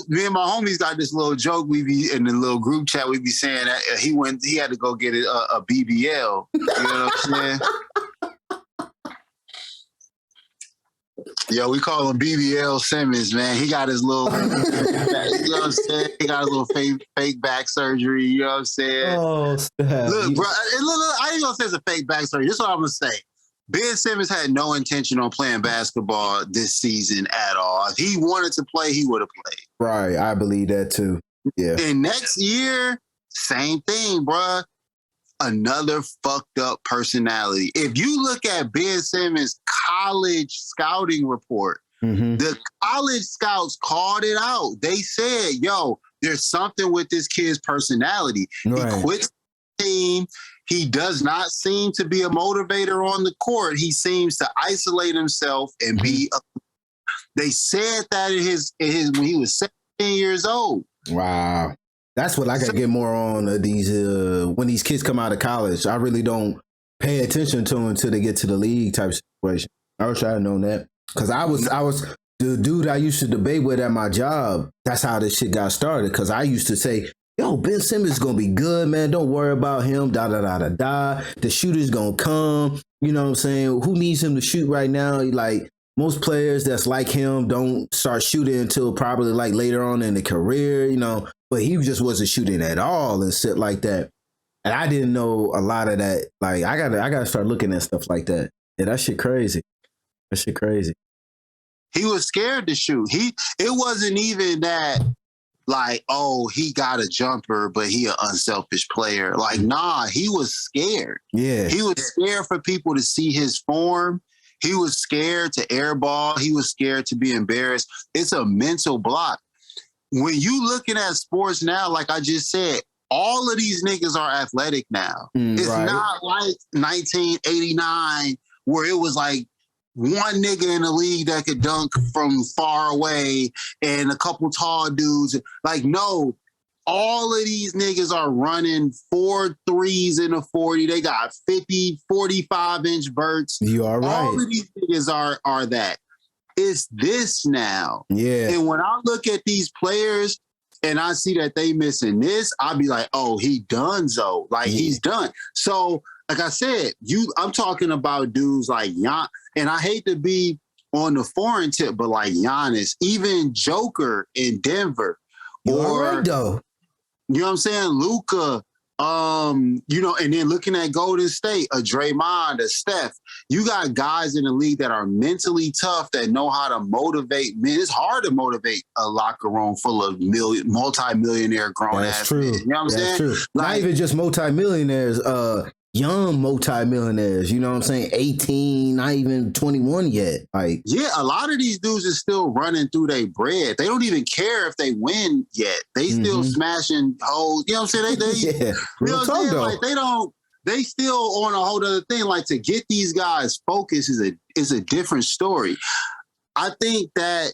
me and my homies got this little joke. We be in the little group chat. We be saying that he had to go get a BBL. You know what I'm saying? Yo, we call him BBL Simmons, man. He got his little, you know what I'm saying? He got a little fake back surgery, you know what I'm saying? Oh, stop. Look, bro, I ain't gonna say it's a fake back surgery. This is what I'm gonna say. Ben Simmons had no intention on playing basketball this season at all. If he wanted to play, he would have played.
Right, I believe that too. Yeah.
And next year, same thing, bro. Another fucked up personality. If you look at Ben Simmons' college scouting report, the college scouts called it out. They said, yo, there's something with this kid's personality. Right. He quits the team. he does not seem to be a motivator on the court. He seems to isolate himself and be. They said that in his when he was 17 years old.
Wow. That's what I got to get more on these when these kids come out of college. I really don't pay attention to them until they get to the league type situation. I wish I had known that. Because I was the dude I used to debate with at my job. That's how this shit got started. Because I used to say, yo, Ben Simmons is going to be good, man. Don't worry about him. Da, da, da, da, da. The shooter's going to come. You know what I'm saying? Who needs him to shoot right now? Like, most players that's like him don't start shooting until probably like later on in the career, you know, but he just wasn't shooting at all and shit like that. And I didn't know a lot of that. Like, I gotta start looking at stuff like that. Yeah, that shit crazy. That shit crazy.
He was scared to shoot. It wasn't even that like, oh, he got a jumper, but he an unselfish player. Like, nah, he was scared.
Yeah.
He was scared for people to see his form. He was scared to airball. He was scared to be embarrassed. It's a mental block. When you looking at sports now, like I just said, all of these niggas are athletic now. It's not like 1989 where it was like one nigga in the league that could dunk from far away and a couple tall dudes. Like, no, all of these niggas are running 4 threes in a 40. They got 50, 45-inch verts.
You are right.
All of these niggas are that. It's this now.
Yeah.
And when I look at these players and I see that they missing this, I'll be like, oh, he donezo. Like, he's done. So, like I said, I'm talking about dudes like Gian, and I hate to be on the foreign tip, but like Giannis, even Joker in Denver.
You are right, though.
You know what I'm saying? Luka, you know, and then looking at Golden State, a Draymond, a Steph, you got guys in the league that are mentally tough, that know how to motivate men. It's hard to motivate a locker room full of multi-millionaire grown ass
true.
men. You know what I'm saying?
True.
Like,
not even just multi-millionaires, young multi-millionaires, you know what I'm saying? 18, not even 21 yet. Like,
yeah, a lot of these dudes are still running through their bread. They don't even care if they win yet. They still smashing hoes. You know what I'm saying? They
yeah.
you know what I'm saying? Like, they still on a whole other thing. Like, to get these guys focused is a different story. I think that's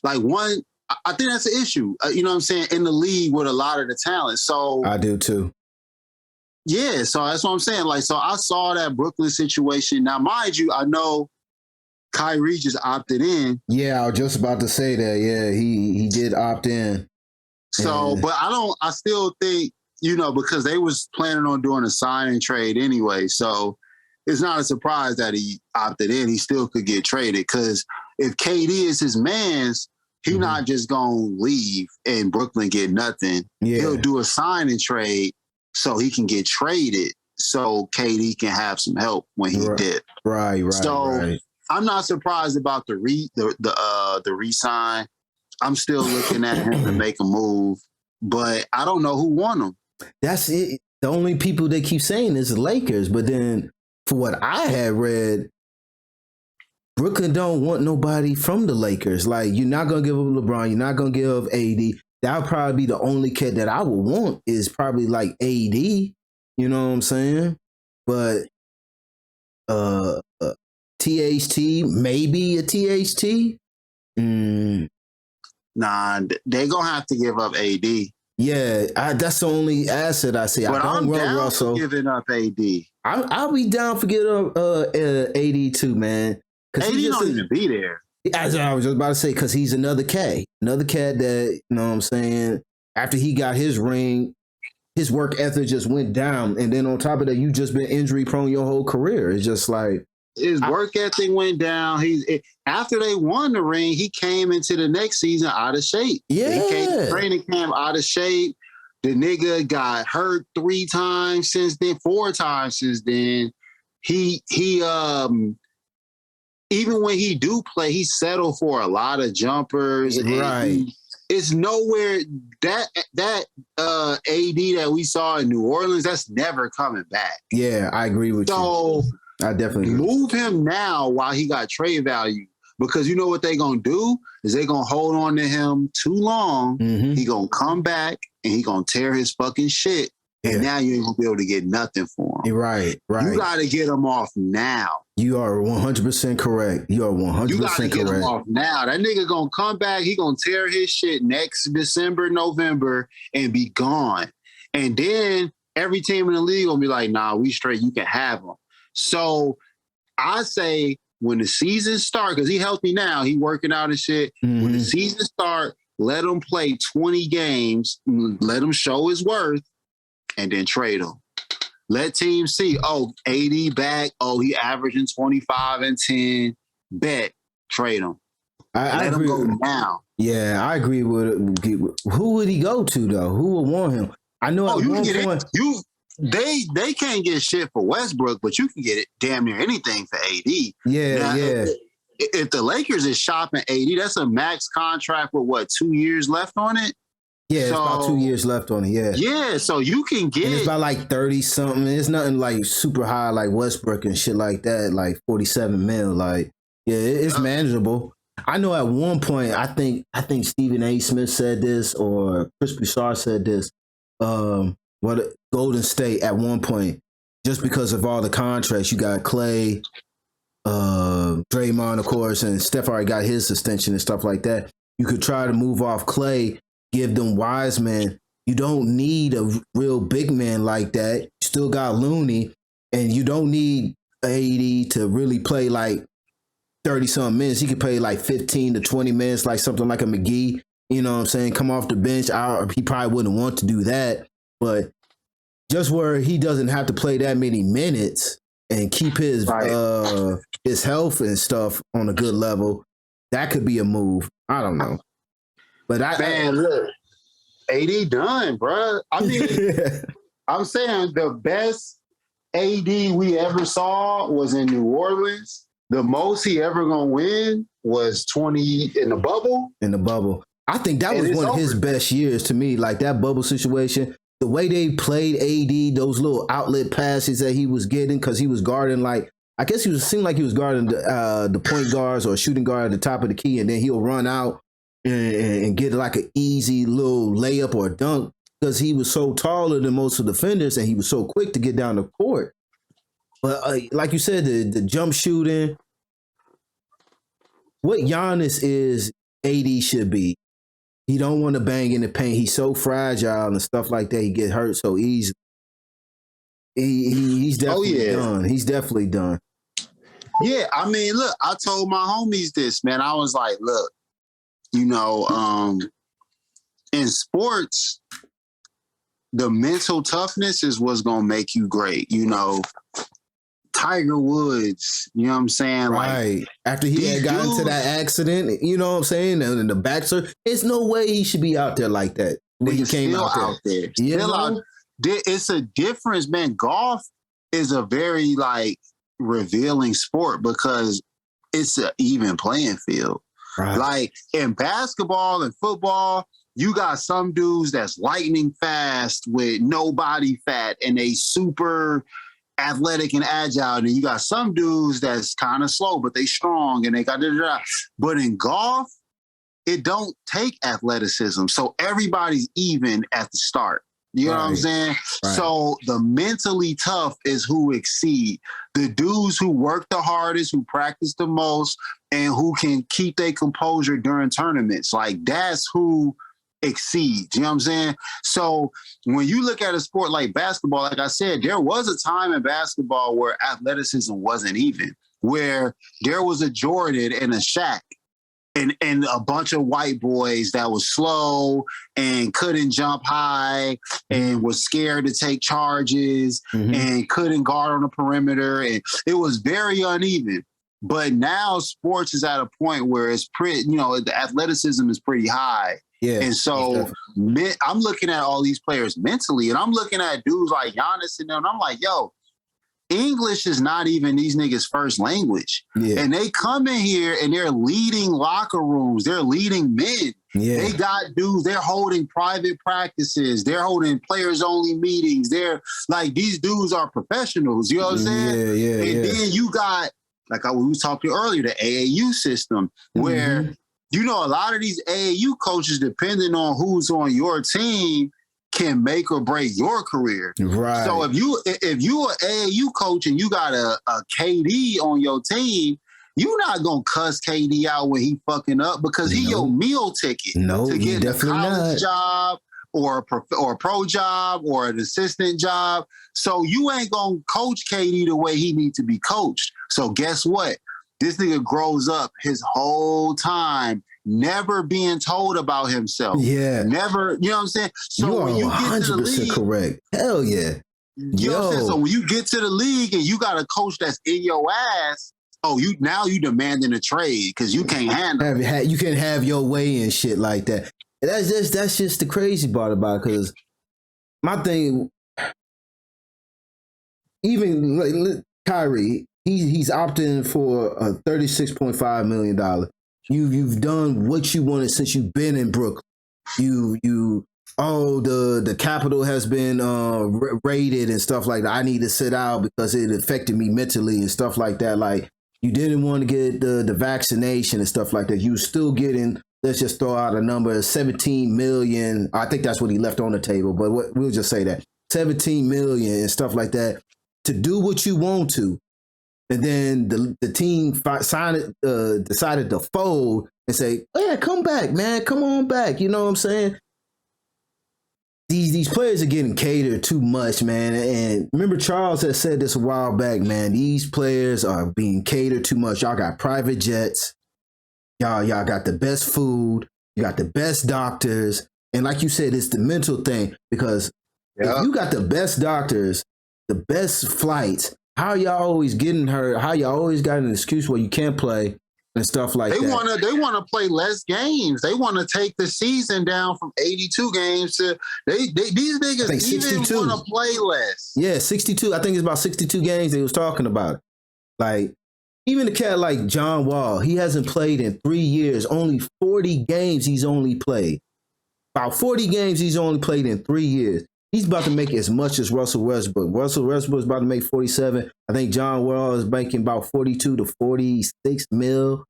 I think that's an issue, you know what I'm saying, in the league with a lot of the talent. So
I do too.
Yeah, so that's what I'm saying. Like, so I saw that Brooklyn situation. Now, mind you, I know Kyrie just opted in.
Yeah, I was just about to say that. Yeah, he did opt in.
So, but I still think, you know, because they was planning on doing a sign and trade anyway. So it's not a surprise that he opted in. He still could get traded, because if KD is his man's, he's not just going to leave and Brooklyn get nothing. Yeah. He'll do a sign and trade so he can get traded, so KD can have some help when he did.
Right.
So I'm not surprised about the re-sign. I'm still looking at him to make a move, but I don't know who won him.
That's it. The only people they keep saying is the Lakers, but then for what I had read, Brooklyn don't want nobody from the Lakers. Like, you're not going to give up LeBron. You're not going to give AD. That would probably be the only kid that I would want, is probably like AD. You know what I'm saying? But THT, maybe a THT.
Nah, they're going to have to give up AD.
Yeah, that's the only asset I see.
But I'm down
Russell.
for giving up AD.
I'll be down for giving up AD too, man.
AD don't even be there.
As I was just about to say, because he's another cat that, you know what I'm saying, after he got his ring, his work ethic just went down. And then on top of that, you just been injury prone your whole career. It's just like,
his work ethic went down. After they won the ring, he came into the next season out of shape.
Yeah.
He came to training camp out of shape. The nigga got hurt 3 times since then, 4 times since then. He even when he do play, he settled for a lot of jumpers.
Right.
It's nowhere that AD that we saw in New Orleans, that's never coming back.
Yeah, I agree with you.
So
I definitely agree.
Move him now while he got trade value, because you know what they're going to do is they're going to hold on to him too long. He going to come back and he going to tear his fucking shit. and now you ain't gonna be able to get nothing for him.
Right.
You got to get him off now.
You are 100% correct. You are 100% correct.
You got to get him off now. That nigga gonna come back. He gonna tear his shit next December, November, and be gone. And then every team in the league gonna be like, nah, we straight. You can have him. So I say when the season start, because he healthy now, he working out and shit.
Mm-hmm.
When the season start, let him play 20 games, let him show his worth, and then trade him. Let teams see, 80 back, he averaging 25 and 10, bet, trade him. Let him go now.
Yeah, I agree with who would he go to, though? Who would want him? I know at one point...
They can't get shit for Westbrook, but you can get it damn near anything for AD.
Yeah.
If the Lakers is shopping AD, that's a max contract with 2 years left on it?
Yeah, it's about 2 years left on it, yeah.
Yeah, so you can get...
And it's about like 30-something. It's nothing like super high like Westbrook and shit like that, like 47 mil. Like, yeah, it's manageable. I know at one point, I think Stephen A. Smith said this or Chris Broussard said this, Golden State at one point, just because of all the contracts, you got Clay, Draymond, of course, and Steph already got his extension and stuff like that. You could try to move off Clay, give them Wiseman. You don't need a real big man like that. You still got Looney, and you don't need AD to really play like 30-something minutes. He could play like 15 to 20 minutes, like something like a McGee. You know what I'm saying? Come off the bench. He probably wouldn't want to do that, but just where he doesn't have to play that many minutes and keep his health and stuff on a good level, that could be a move. I don't know. But
look, AD done, bro. I mean, I'm saying the best AD we ever saw was in New Orleans. The most he ever gonna win was 20 in the bubble.
In the bubble. I think that was one of his best years to me, like that bubble situation. The way they played AD, those little outlet passes that he was getting, because he was guarding seemed like he was guarding the point guards or shooting guard at the top of the key, and then he'll run out and get like an easy little layup or dunk because he was so taller than most of the defenders and he was so quick to get down the court. But like you said, the jump shooting, what Giannis is, AD should be. He don't want to bang in the paint. He's so fragile and stuff like that. He get hurt so easily. He's definitely done. He's definitely done.
Yeah, I mean, look, I told my homies this, man. I was like, look, in sports, the mental toughness is what's going to make you great. Tiger Woods, you know what I'm saying?
Right. Like, after he had gotten into that accident, you know what I'm saying? And the back surgery, there's no way he should be out there like that when he came out there.
It's a difference, man. Golf is a very, revealing sport because it's an even playing field. Right. Like, in basketball and football, you got some dudes that's lightning fast with no body fat and they super athletic and agile, and you got some dudes that's kind of slow, but they strong and they got da-da-da. But in golf, it don't take athleticism, so everybody's even at the start. You know what I'm saying? Right. So the mentally tough is who exceed. The dudes who work the hardest, who practice the most, and who can keep their composure during tournaments. Like, that's who exceeds. You know what I'm saying? So when you look at a sport like basketball, like I said, there was a time in basketball where athleticism wasn't even, where there was a Jordan and a Shaq and a bunch of white boys that was slow and couldn't jump high and was scared to take charges and couldn't guard on the perimeter. And it was very uneven. But now sports is at a point where it's pretty, the athleticism is pretty high. Yeah, and so I'm looking at all these players mentally, and I'm looking at dudes like Giannis and them, and I'm like, yo, English is not even these niggas' first language. Yeah. And they come in here and they're leading locker rooms. They're leading men. Yeah. They got dudes, they're holding private practices. They're holding players-only meetings. They're like, these dudes are professionals. You know what I'm saying? Yeah. And then you got, like we was talking earlier, the AAU system, where a lot of these AAU coaches, depending on who's on your team, can make or break your career.
Right.
So if you an AAU coach and you got a KD on your team, you're not gonna cuss KD out when he fucking up because he your meal ticket to get a college job or a pro job or an assistant job. So you ain't gonna coach KD the way he needs to be coached. So guess what? This nigga grows up his whole time never being told about himself.
Yeah.
Never, you know what I'm saying? So
you are
when you get to the
100%
league,
correct. Hell yeah.
You know what I'm saying? So when you get to the league and you got a coach that's in your ass, you demanding a trade because you can't handle it.
You can't have your way and shit like that. That's just the crazy part about it, because my thing, even like Kyrie, he's opting for a $36.5 million. You've done what you wanted since you've been in Brooklyn. The capital has been raided and stuff like that. I need to sit out because it affected me mentally and stuff like that. Like, you didn't want to get the vaccination and stuff like that. You were still getting, let's just throw out a number, 17 million. I think that's what he left on the table, but we'll just say that 17 million and stuff like that to do what you want to. And then the team decided to fold and say, oh, yeah, come back, man. Come on back. You know what I'm saying? These players are getting catered too much, man. And remember, Charles had said this a while back, man. These players are being catered too much. Y'all got private jets. Y'all got the best food. You got the best doctors. And like you said, it's the mental thing, because if you got the best doctors, the best flights, how y'all always getting hurt? How y'all always got an excuse where you can't play and stuff like that?
They want to play less games. They want to take the season down from 82 games to these niggas even want to play less.
Yeah, 62. I think it's about 62 games they was talking about. Like, even a cat like John Wall, he hasn't played in 3 years. Only 40 games he's only played. About 40 games he's only played in 3 years. He's about to make as much as Russell Westbrook. Russell Westbrook is about to make 47. I think John Wall is making about 42 to 46 mil.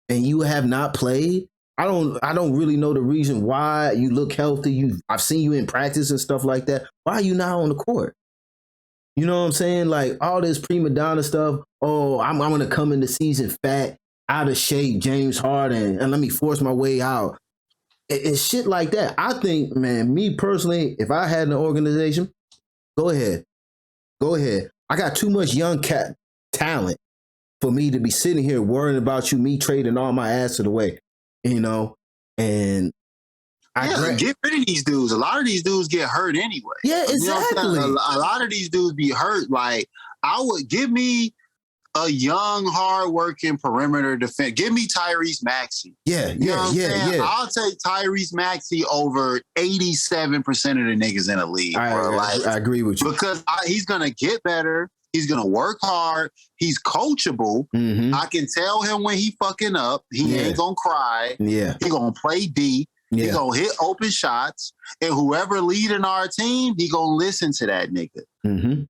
And you have not played? I don't really know the reason why. You look healthy. I've seen you in practice and stuff like that. Why are you not on the court? You know what I'm saying? Like, all this prima donna stuff. Oh, I'm going to come in the season fat, out of shape, James Harden, and let me force my way out. It's shit like that. I think, man, me personally, if I had an organization, go ahead. I got too much young cat talent for me to be sitting here worrying about me trading all my ass to the way, you know? And
get rid of these dudes. A lot of these dudes get hurt anyway.
Yeah, exactly.
You know, a lot of these dudes be hurt. Like, I would give me a young, hard-working perimeter defense. Give me Tyrese Maxey.
Yeah.
I'll take Tyrese Maxey over 87% of the niggas in the league.
I agree with you.
Because he's going to get better. He's going to work hard. He's coachable.
Mm-hmm.
I can tell him when he fucking up. He ain't going to cry.
Yeah.
He going to play D. Yeah. He going to hit open shots. And whoever leading our team, he going to listen to that nigga.
Mm-hmm.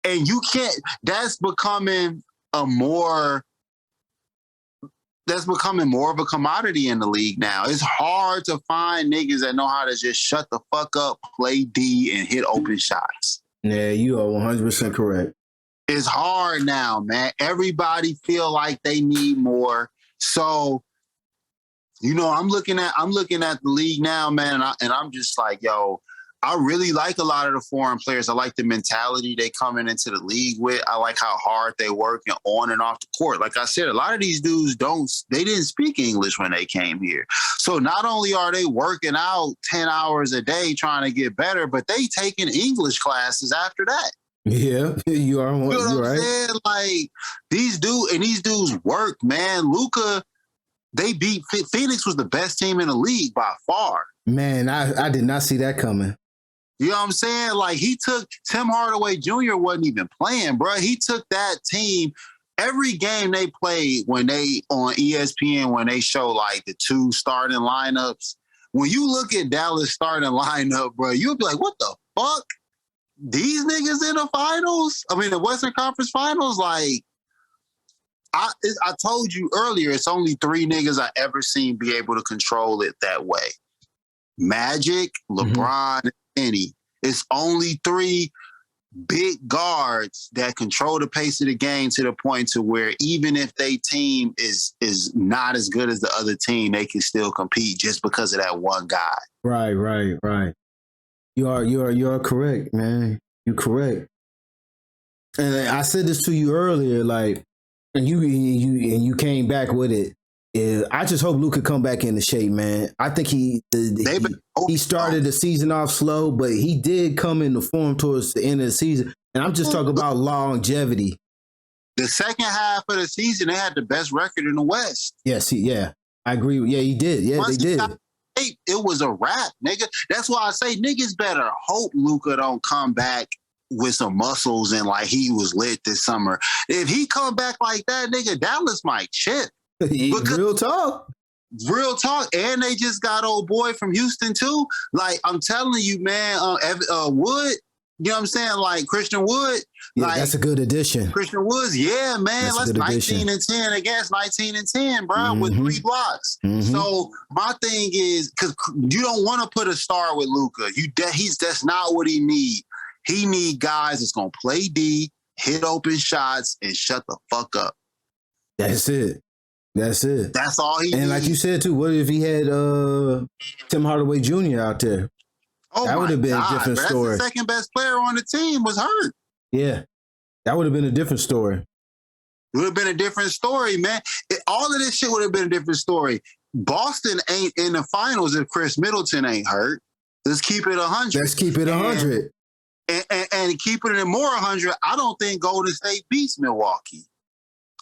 And you can't, that's becoming more of a commodity in the league now. It's hard to find niggas that know how to just shut the fuck up, play D, and hit open shots.
Yeah, you are 100% correct.
It's hard now, man. Everybody feel like they need more. So, you know, I'm looking at the league now, man, and I'm just like, yo, I really like a lot of the foreign players. I like the mentality they coming into the league with. I like how hard they work and on and off the court. Like I said, a lot of these dudes they didn't speak English when they came here. So not only are they working out 10 hours a day trying to get better, but they taking English classes after that.
Yeah, you are.
You know what I'm
right.
saying? Like, these dudes work, man. Luka, they beat Phoenix was the best team in the league by far.
Man, I did not see that coming.
You know what I'm saying? Like, he took Tim Hardaway Jr. wasn't even playing, bro. He took that team. Every game they played when they on ESPN, when they show like the 2 starting lineups, when you look at Dallas starting lineup, bro, you'll be like, what the fuck? These niggas in the finals? I mean, the Western Conference Finals? Like, I told you earlier, it's only 3 niggas I ever seen be able to control it that way. Magic, LeBron, any. It's only 3 big guards that control the pace of the game to the point to where even if they team is not as good as the other team, they can still compete just because of that one guy.
Right. You are correct, man. You're correct. And I said this to you earlier, like, and you came back with it. I just hope Luka come back into shape, man. I think he started the season off slow, but he did come into form towards the end of the season. And I'm just talking about longevity.
The second half of the season, they had the best record in the West.
Yes, I agree. Yeah, he did. Yeah,
Once
they did.
It was a wrap, nigga. That's why I say niggas better hope Luka don't come back with some muscles and like he was lit this summer. If he come back like that, nigga, Dallas might chip.
Real talk.
And they just got old boy from Houston too. Like I'm telling you, man, Wood, you know what I'm saying? Like Christian Wood.
Yeah,
like,
that's a good addition.
Christian Woods, yeah, man. Let's 19 and 10 against 19 and 10, bro, with 3 blocks. So my thing is, because you don't want to put a star with Luka. That's not what he need. He need guys that's gonna play D, hit open shots, and shut the fuck up.
That's it.
That's all he
And
needs.
like you said too, what if he had Tim Hardaway Jr. out there?
Oh
that would have been a different story.
That's the second best player on the team was hurt.
Yeah, that would have been a different story.
It would have been a different story, man. All of this shit would have been a different story. Boston ain't in the finals if Chris Middleton ain't hurt. Let's keep it 100.
Let's keep it 100.
And keeping it more 100, I don't think Golden State beats Milwaukee.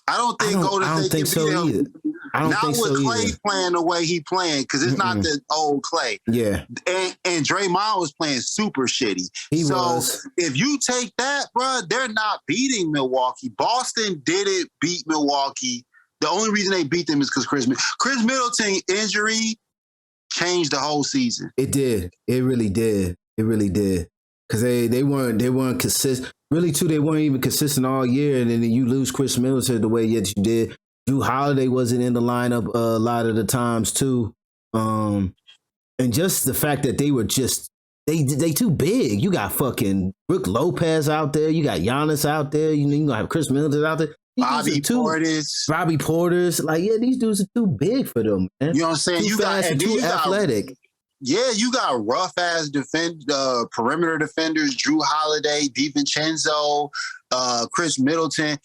I don't think Golden State
think so either. I don't
not
think
with
so
Clay
either.
playing the way he playing, because it's not the old Clay.
Yeah.
And Draymond was playing super shitty.
He was.
If you take that, bro, they're not beating Milwaukee. Boston didn't beat Milwaukee. The only reason they beat them is because Chris Middleton injury changed the whole season.
It did. It really did. Because they weren't consistent. Really, too, they weren't even consistent all year. And then you lose Chris Middleton the way that you did. Drew Holiday wasn't in the lineup a lot of the times, too. And just the fact that they were just, they too big. You got fucking Brook Lopez out there. You got Giannis out there. You going to have Chris Middleton out there. Bobby Portis. Like, yeah, these dudes are too big for them, man.
You know what I'm saying?
Too fast and too athletic.
Yeah, you got rough-ass perimeter defenders, Drew Holiday, DiVincenzo, Chris Middleton,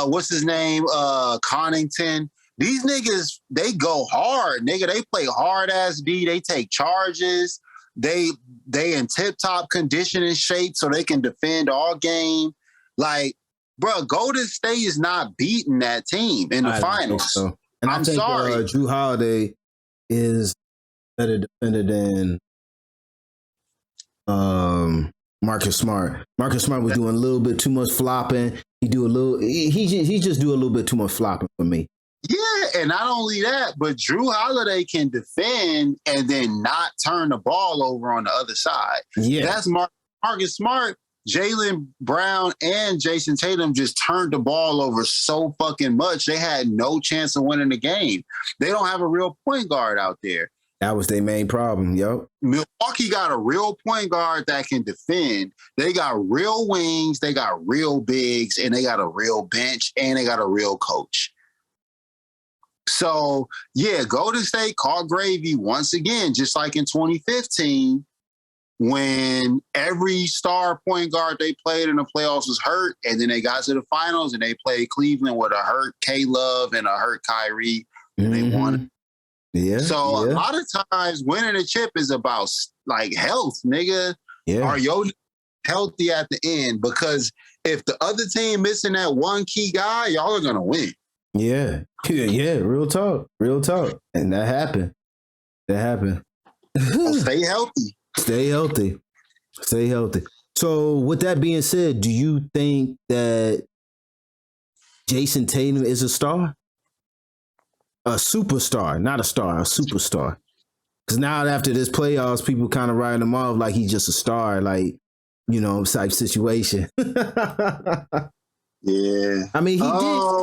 what's his name, Connington. These niggas, they go hard, nigga. They play hard-ass D. They take charges. They in tip-top condition and shape so they can defend all game. Like, bro, Golden State is not beating that team in the finals.
So. And
I'm
I think,
sorry.
Drew Holiday is better defender than Marcus Smart. Marcus Smart was doing a little bit too much flopping. He just do a little bit too much flopping for me.
Yeah, and not only that, but Drew Holiday can defend and then not turn the ball over on the other side.
Yeah,
that's Marcus Smart. Jaylen Brown and Jason Tatum just turned the ball over so fucking much. They had no chance of winning the game. They don't have a real point guard out there.
That was their main problem, yo.
Milwaukee got a real point guard that can defend. They got real wings, they got real bigs, and they got a real bench, and they got a real coach. So, yeah, Golden State caught gravy once again, just like in 2015, when every star point guard they played in the playoffs was hurt, and then they got to the finals, and they played Cleveland with a hurt K-Love and a hurt Kyrie, and they won.
Yeah.
So a lot of times winning a chip is about like health, nigga.
Yeah.
Are you healthy at the end? Because if the other team missing that one key guy, y'all are gonna win.
Yeah. Real talk. And that happened.
So stay healthy.
Stay healthy. So with that being said, do you think that Jason Tatum is a star? A superstar, not a star, a superstar. Because now after this playoffs, people kind of writing him off like he's just a star, like, you know, type situation.
Yeah.
I mean,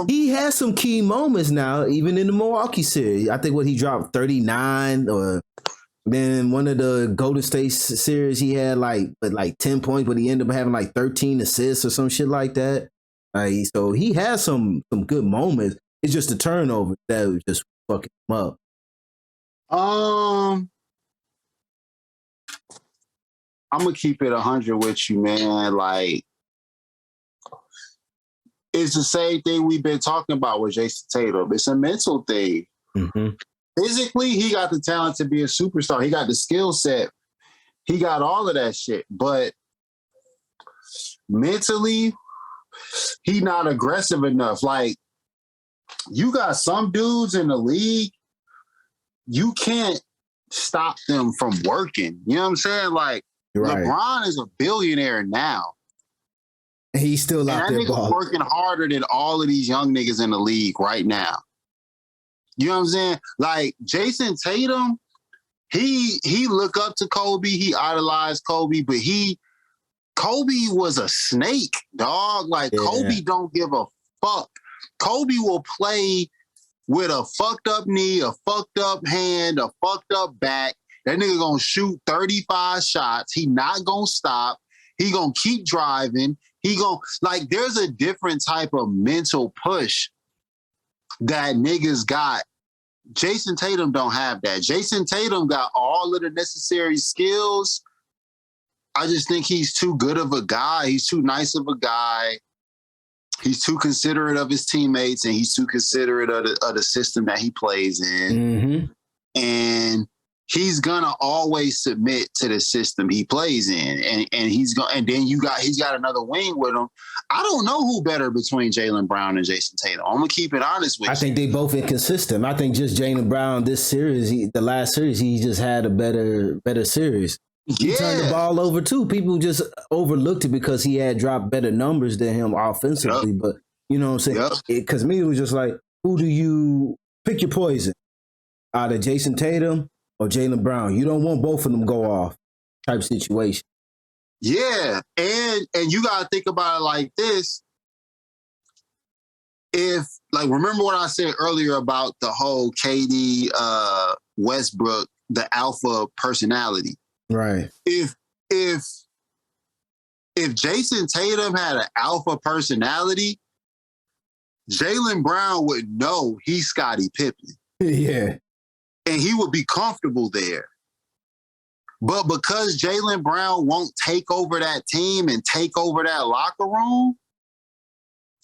he has some key moments now, even in the Milwaukee series. I think he dropped 39 or Then one of the Golden State series, he had like 10 points, but he ended up having like 13 assists or some shit like that. So he has some good moments. It's just the turnover that was just fucking him up.
I'm gonna keep it 100 with you, man. Like, it's the same thing we've been talking about with Jason Tatum. It's a mental thing.
Mm-hmm.
Physically, he got the talent to be a superstar. He got the skill set. He got all of that shit. But mentally, he not aggressive enough. Like, you got some dudes in the league, you can't stop them from working. You know what I'm saying? Like, right. LeBron is a billionaire now.
And he's still out there balling.
Working harder than all of these young niggas in the league right now. You know what I'm saying? Like, Jason Tatum, he look up to Kobe. He idolized Kobe, but Kobe was a snake, dog. Like, yeah. Kobe don't give a fuck. Kobe will play with a fucked up knee, a fucked up hand, a fucked up back. That nigga gonna shoot 35 shots. He not gonna stop. He gonna keep driving. There's a different type of mental push that niggas got. Jason Tatum don't have that. Jason Tatum got all of the necessary skills. I just think he's too good of a guy. He's too nice of a guy. He's too considerate of his teammates, and he's too considerate of the system that he plays in.
Mm-hmm.
And he's gonna always submit to the system he plays in. And he's got another wing with him. I don't know who better between Jaylen Brown and Jason Tatum. I'm gonna keep it honest with you.
I think they both inconsistent. I think just Jaylen Brown this series, the last series, he just had a better series. He turned the ball over too. People just overlooked it because he had dropped better numbers than him offensively. Yep. But you know what I'm saying? Because me, it was just like, who do you pick your poison? Either Jason Tatum or Jaylen Brown. You don't want both of them go off type situation.
Yeah, and you gotta think about it like this. Remember what I said earlier about the whole KD Westbrook, the alpha personality.
Right.
If Jason Tatum had an alpha personality, Jaylen Brown would know he's Scottie Pippen.
Yeah.
And he would be comfortable there. But because Jaylen Brown won't take over that team and take over that locker room,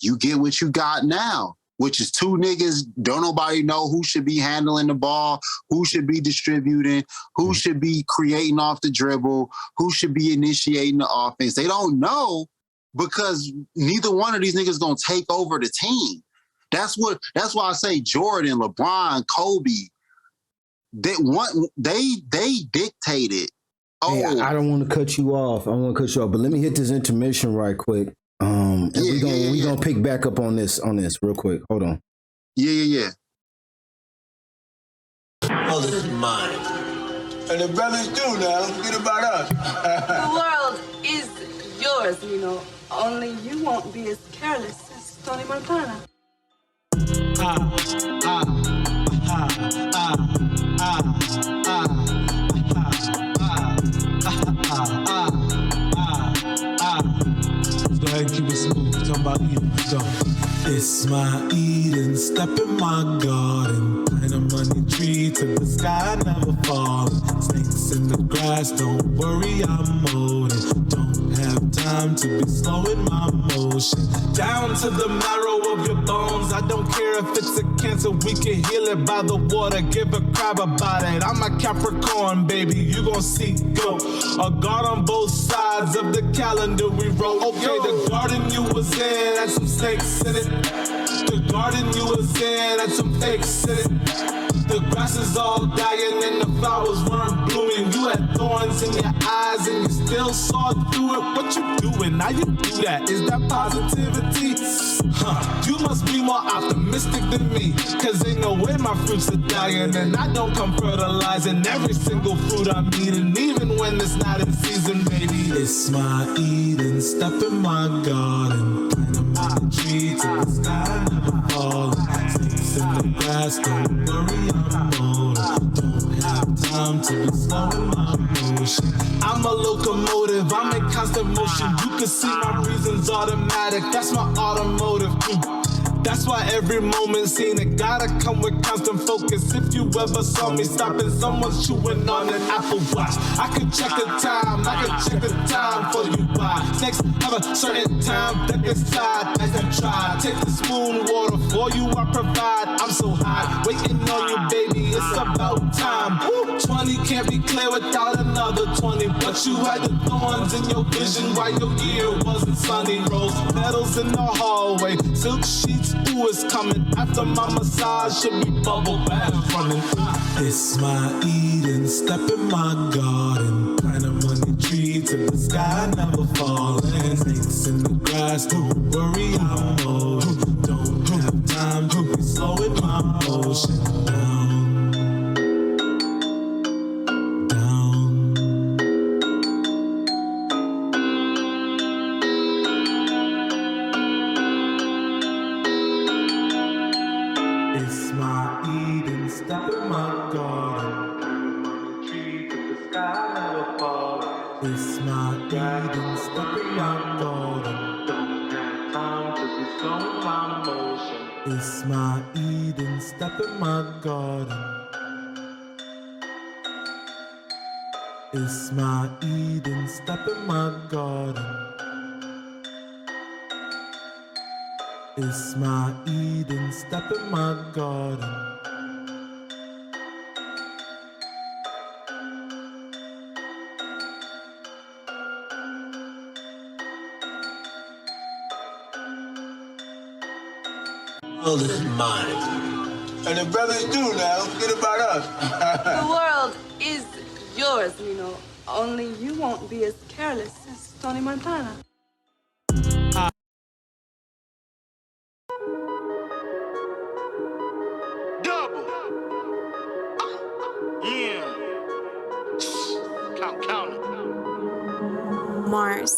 you get what you got now, which is two niggas, don't nobody know who should be handling the ball, who should be distributing, who should be creating off the dribble, who should be initiating the offense. They don't know because neither one of these niggas gonna take over the team. That's why I say Jordan, LeBron, Kobe, they dictated.
Hey, I don't want to cut you off. But let me hit this intermission right quick. We're gonna pick back up on this real quick. Hold on.
Yeah.
Oh, this is mine. And the brothers do now. Don't forget about us.
The world is yours, only you won't be as careless as Tony Montana.
Go ahead and keep it smooth. Talk about Eden. Go. It's my Eden, step in my garden. Plant a money tree to the sky, never falling. Snakes in the grass, don't worry, I'm molding. Don't have time to be slowing my motion. Down to the marrow of your bones. I don't care if it's a cancer, we can heal it by the water. Give a crap about it. I'm a Capricorn, baby, you gon' see go. A guard on both sides of the calendar we roll. Okay, the garden you was in had some snakes in it. The garden you was in had some fakes in it. The grass is all dying and the flowers weren't blooming. You had thorns in your eyes and you still saw through it. What you doing? How you do that? Is that positivity? You must be more optimistic than me. Cause ain't no way my fruits are dying. And I don't come fertilizing every single fruit I'm eating. Even when it's not in season, baby. It's my Eden, step in my garden. Plant a tree to the sky, never falling. Snakes in the grass, don't worry, I'm molded. Don't have time to be slowing my motion. I'm a locomotive, I'm in constant motion. You can see my reasons automatic, that's my automotive. That's why every moment seen it gotta come with constant focus. If you ever saw me stopping someone chewing on an Apple Watch, I could check the time, I could check the time for you by. Snakes have a certain time that they slide as I try. Take the spoon water for you, I provide. I'm so high, waiting on you, baby, it's about time. 20 can't be clear without another 20, but you had the thorns in your vision while your year wasn't sunny. Rose petals in the hallway, silk sheets. Ooh, it's coming after my massage. Should be bubble bath running. It's my Eden, step in my garden. Plant a money tree to the sky, never falling. Snakes in the grass, don't worry, I'm molding. Don't have time to be slowing my motion down. It's my Eden, step in my garden. Don't have time to be slowing my motion. It's my Eden, step in my garden. It's my Eden, step in my garden. It's my Eden, step in my garden.
The world is mine. And the brothers do now. Forget about us.
The world is yours, you know. Only you won't be as careless as Tony Montana.
Double. Yeah. Count it.
Mars.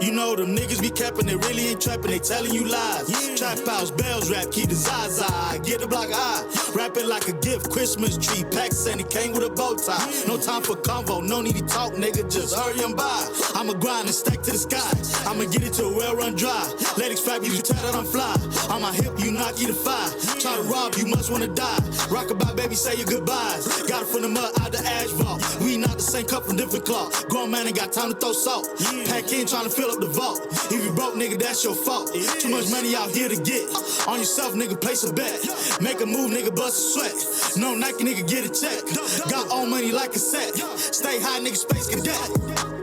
You know them niggas be capping, they really ain't trapping, they telling you lies. Yeah. Trap house, bells rap, keep the Zaza, get the block eye. Wrap it like a gift, Christmas tree, packs and it came with a bow tie. No time for convo, no need to talk, nigga, just hurry and buy. I'ma grind and stack to the sky, I'ma get it to a well run dry. Let it strap you, tell that I'm fly. On my hip, you knock you to five. Try to rob, you must wanna die. Rockabye, baby, say your goodbyes. Got it from the mud out the ash vault. We not the same cup from different cloth. Grown man ain't got time to throw salt. Pack in trying to fill up the vault. If you broke, nigga, that's your fault. Too much money out here to get. On yourself, nigga, place a bet. Make a move, nigga, bust a sweat. No Nike, nigga, get a check. Got all money like a set. Stay high, nigga, space cadet.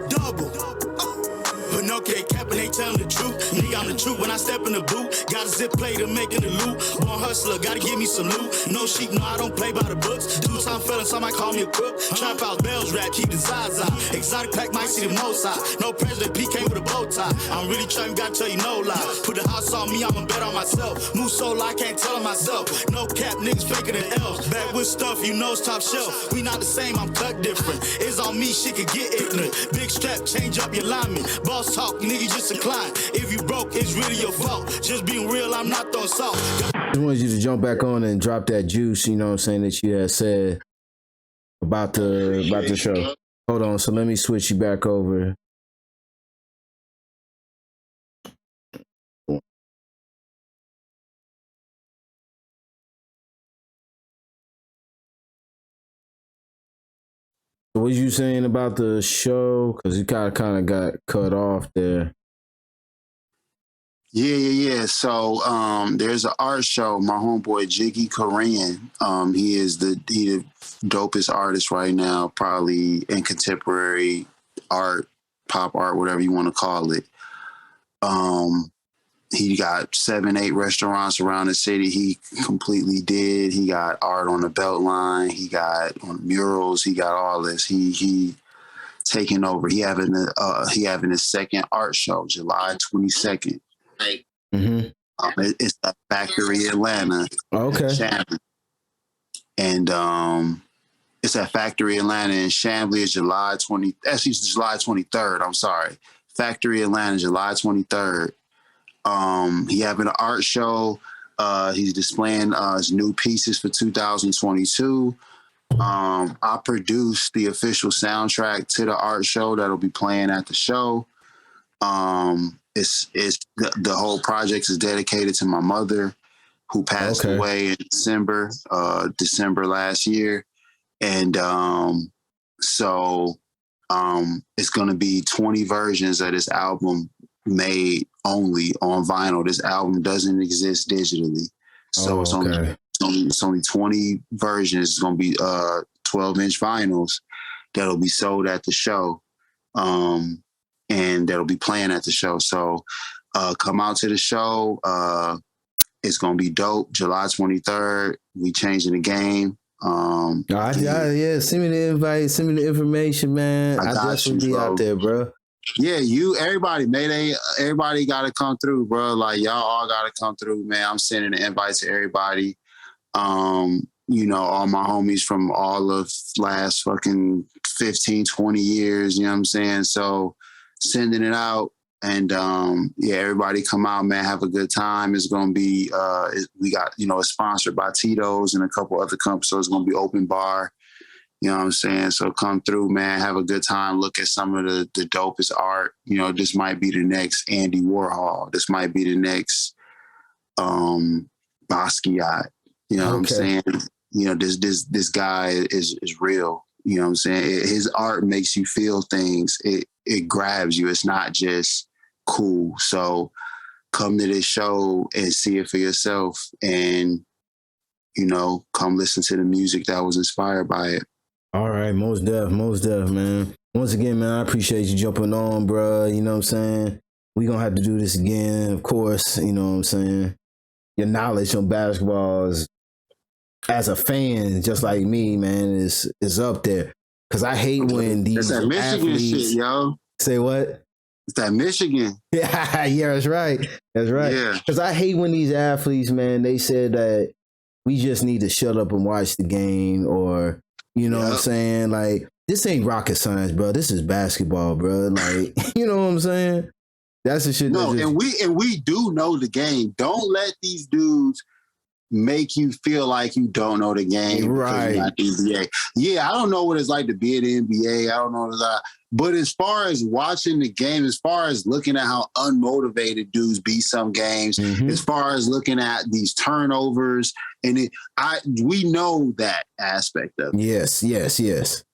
Double. But no K capping, they telling the truth. Nigga, I'm the truth when I step in the booth. Got a zip plate, I'm making the loot. Born hustler, gotta give me some loot. No sheep, no, I don't play by the books. Two-time felon, somebody call me a crook. Trap house, bells rap, keep the Zaza. Exotic pack, might see the most high. No president, P came with a bow tie. I'm really trying, gotta tell you no lie. Put the house on me, I'ma bet on myself. Move so low, I can't tell on myself. No cap, niggas faker than elves. Back with stuff, you know it's top shelf. We not the same, I'm cut different. It's on me, shit could get ignorant. Big strap, change up your lineman. Boss talk, nigga, just incline. If you broke, it's really your fault. Just being real, I'm not throwing salt.
I wanted you to jump back on and drop that juice, you know what I'm saying, that you had said about the show. Hold on, so let me switch you back over. What was you saying about the show? Because you kind of got cut off there.
Yeah. So there's an art show. My homeboy Jiggy Korean. He is the dopest artist right now, probably in contemporary art, pop art, whatever you want to call it. He got 7-8 restaurants around the city. He completely did. He got art on the Beltline. He got on murals. He got all this. He taking over. He having his second art show, July 22nd.
Mm-hmm.
It's at Factory Atlanta.
Okay.
And it's at Factory Atlanta in Chamblee. It's July 23rd. I'm sorry. Factory Atlanta, July 23rd. He having an art show. He's displaying his new pieces for 2022. I produced the official soundtrack to the art show that'll be playing at the show. It's the whole project is dedicated to my mother, who passed away in December last year, and so it's going to be 20 versions of this album made only on vinyl. This album doesn't exist digitally, so it's only 20 versions. It's going to be 12-inch vinyls that'll be sold at the show, and that'll be playing at the show. So come out to the show. It's going to be dope. July 23rd. We changing the game.
Yeah, send me the invite, send me the information, man. I definitely be out there, bro.
Yeah, everybody gotta come through, bro. Like, y'all all gotta come through, man. I'm sending an invite to everybody. All my homies from all of last fucking 15, 20 years, you know what I'm saying? So sending it out, and everybody come out, man, have a good time. It's gonna be we got, it's sponsored by Tito's and a couple other companies, so it's gonna be open bar. You know what I'm saying? So come through, man, have a good time, look at some of the dopest art. This might be the next Andy Warhol. This might be the next Basquiat. You know what I'm saying? This guy is real. You know what I'm saying? His art makes you feel things. It grabs you. It's not just cool. So come to this show and see it for yourself, and come listen to the music that was inspired by it.
All right, most def, man. Once again, man, I appreciate you jumping on, bro. You know what I'm saying? We gonna have to do this again, of course. You know what I'm saying? Your knowledge on basketball is, as a fan, just like me, man, is up there. Cause I hate when these
it's that Michigan
athletes
shit, yo.
Say what?
It's that Michigan.
Yeah, that's right. That's right.
Yeah.
Cause I hate when these athletes, man, they said that we just need to shut up and watch the game, or what I'm saying? Like, this ain't rocket science, bro. This is basketball, bro. Like, you know what I'm saying? That's the shit.
No, and we do know the game. Don't let these dudes make you feel like you don't know the game.
Right.
Not the NBA. Yeah, I don't know what it's like to be in the NBA. I don't know what it's like. But as far as watching the game, as far as looking at how unmotivated dudes beat some games, as far as looking at these turnovers, and we know that aspect of it.
Yes.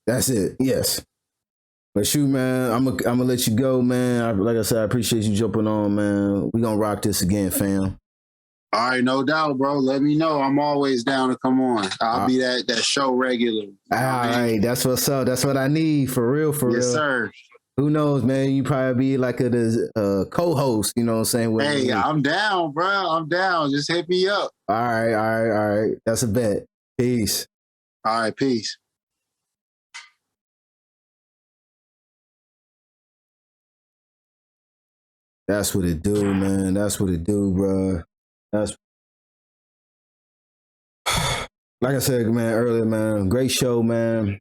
That's it. Yes. But shoot, man, I'm gonna let you go, man. Like I said, I appreciate you jumping on, man. We gonna rock this again, fam.
All right, no doubt, bro. Let me know. I'm always down to come on. I'll be that show regular.
All right, that's what's up. That's what I need, for real,
Yes, sir.
Who knows, man? You probably be like a co-host, you know what I'm saying?
Hey, I'm down, bro. I'm down. Just hit me up.
All right. That's a bet. Peace.
All right, peace.
That's what it do, man. That's what it do, bro. Like I said, man, earlier, man. Great show, man.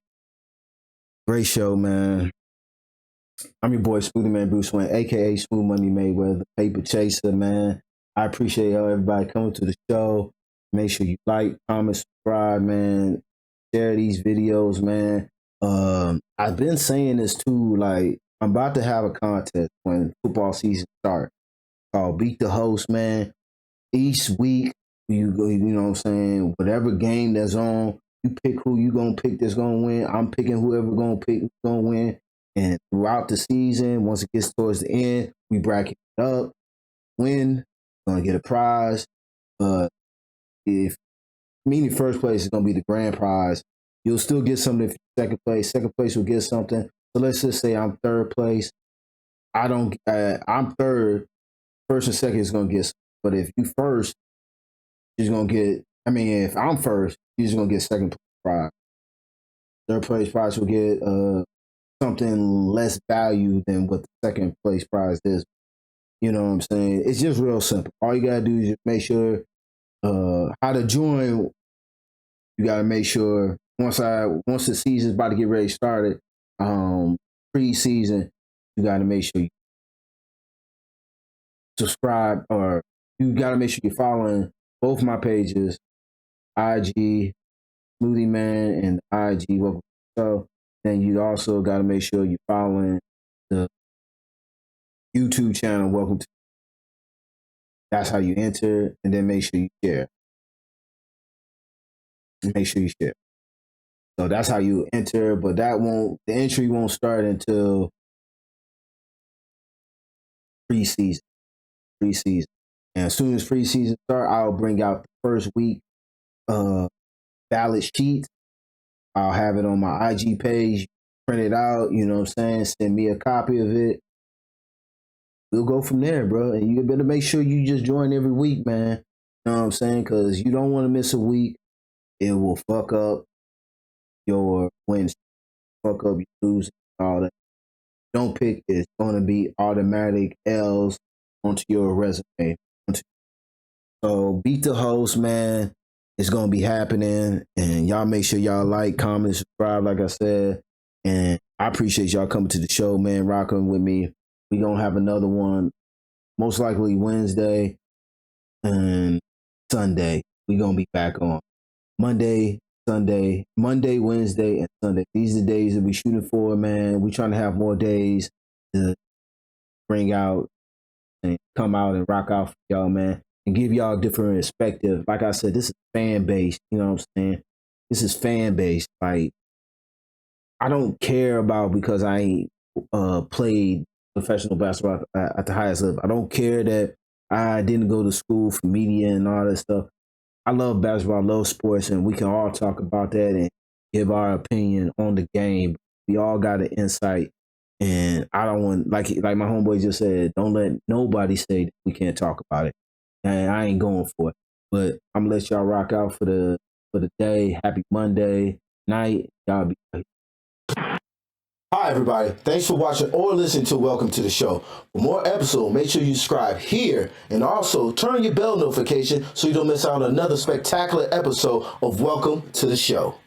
I'm your boy, Smuvie Mane Bruce Wayne, a.k.a. Smooth Money Mayweather, Paper Chaser, man. I appreciate everybody coming to the show. Make sure you like, comment, subscribe, man. Share these videos, man. I've been saying this too, like, I'm about to have a contest when football season starts called Beat the Host, man. Each week, you go, you know what I'm saying? Whatever game that's on, you pick who you gonna pick that's gonna win. I'm picking whoever gonna pick who's gonna win. And throughout the season, once it gets towards the end, we bracket it up. Win, gonna get a prize. If meaning first place is gonna be the grand prize, you'll still get something if you're second place. Second place will get something. So let's just say I'm third place. I'm third. First and second is gonna get something. But if you first, you're gonna get. I mean, if I'm first, you're just gonna get second place prize. Third place prize will get something less value than what the second place prize is. You know what I'm saying? It's just real simple. All you gotta do is just make sure how to join. You gotta make sure once the season's about to get ready started, pre-season, you gotta make sure you subscribe, or you gotta make sure you're following both my pages, IG, Smuvie Mane, and IG, Welcome to the Show. Then you also got to make sure you're following the YouTube channel, Welcome to. That's how you enter, and then make sure you share. Make sure you share. So that's how you enter, but the entry won't start until preseason. And as soon as preseason start, I'll bring out the first week ballot sheet. I'll have it on my IG page, print it out, you know what I'm saying? Send me a copy of it. We'll go from there, bro. And you better make sure you just join every week, man. You know what I'm saying? Because you don't want to miss a week. It will fuck up your wins, fuck up your losing, all that. Don't pick, it's going to be automatic L's onto your resume. So beat the host, man. It's going to be happening. And y'all make sure y'all like, comment, subscribe, like I said. And I appreciate y'all coming to the show, man, rocking with me. We're going to have another one, most likely Wednesday and Sunday. We're going to be back on Monday, Wednesday, and Sunday. These are the days that we're shooting for, man. We're trying to have more days to bring out and come out and rock out for y'all, man, and give y'all a different perspective. Like I said, this is fan base. You know what I'm saying? This is fan base. Like, I don't care about because I ain't played professional basketball at the highest level. I don't care that I didn't go to school for media and all that stuff. I love basketball, I love sports, and we can all talk about that and give our opinion on the game. We all got an insight, and I don't want, like my homeboy just said, don't let nobody say that we can't talk about it. And I ain't going for it. But I'm gonna let y'all rock out for the day. Happy Monday night. Y'all be great. Hi, everybody. Thanks for watching or listening to Welcome to the Show. For more episodes, make sure you subscribe here and also turn your bell notification so you don't miss out on another spectacular episode of Welcome to the Show.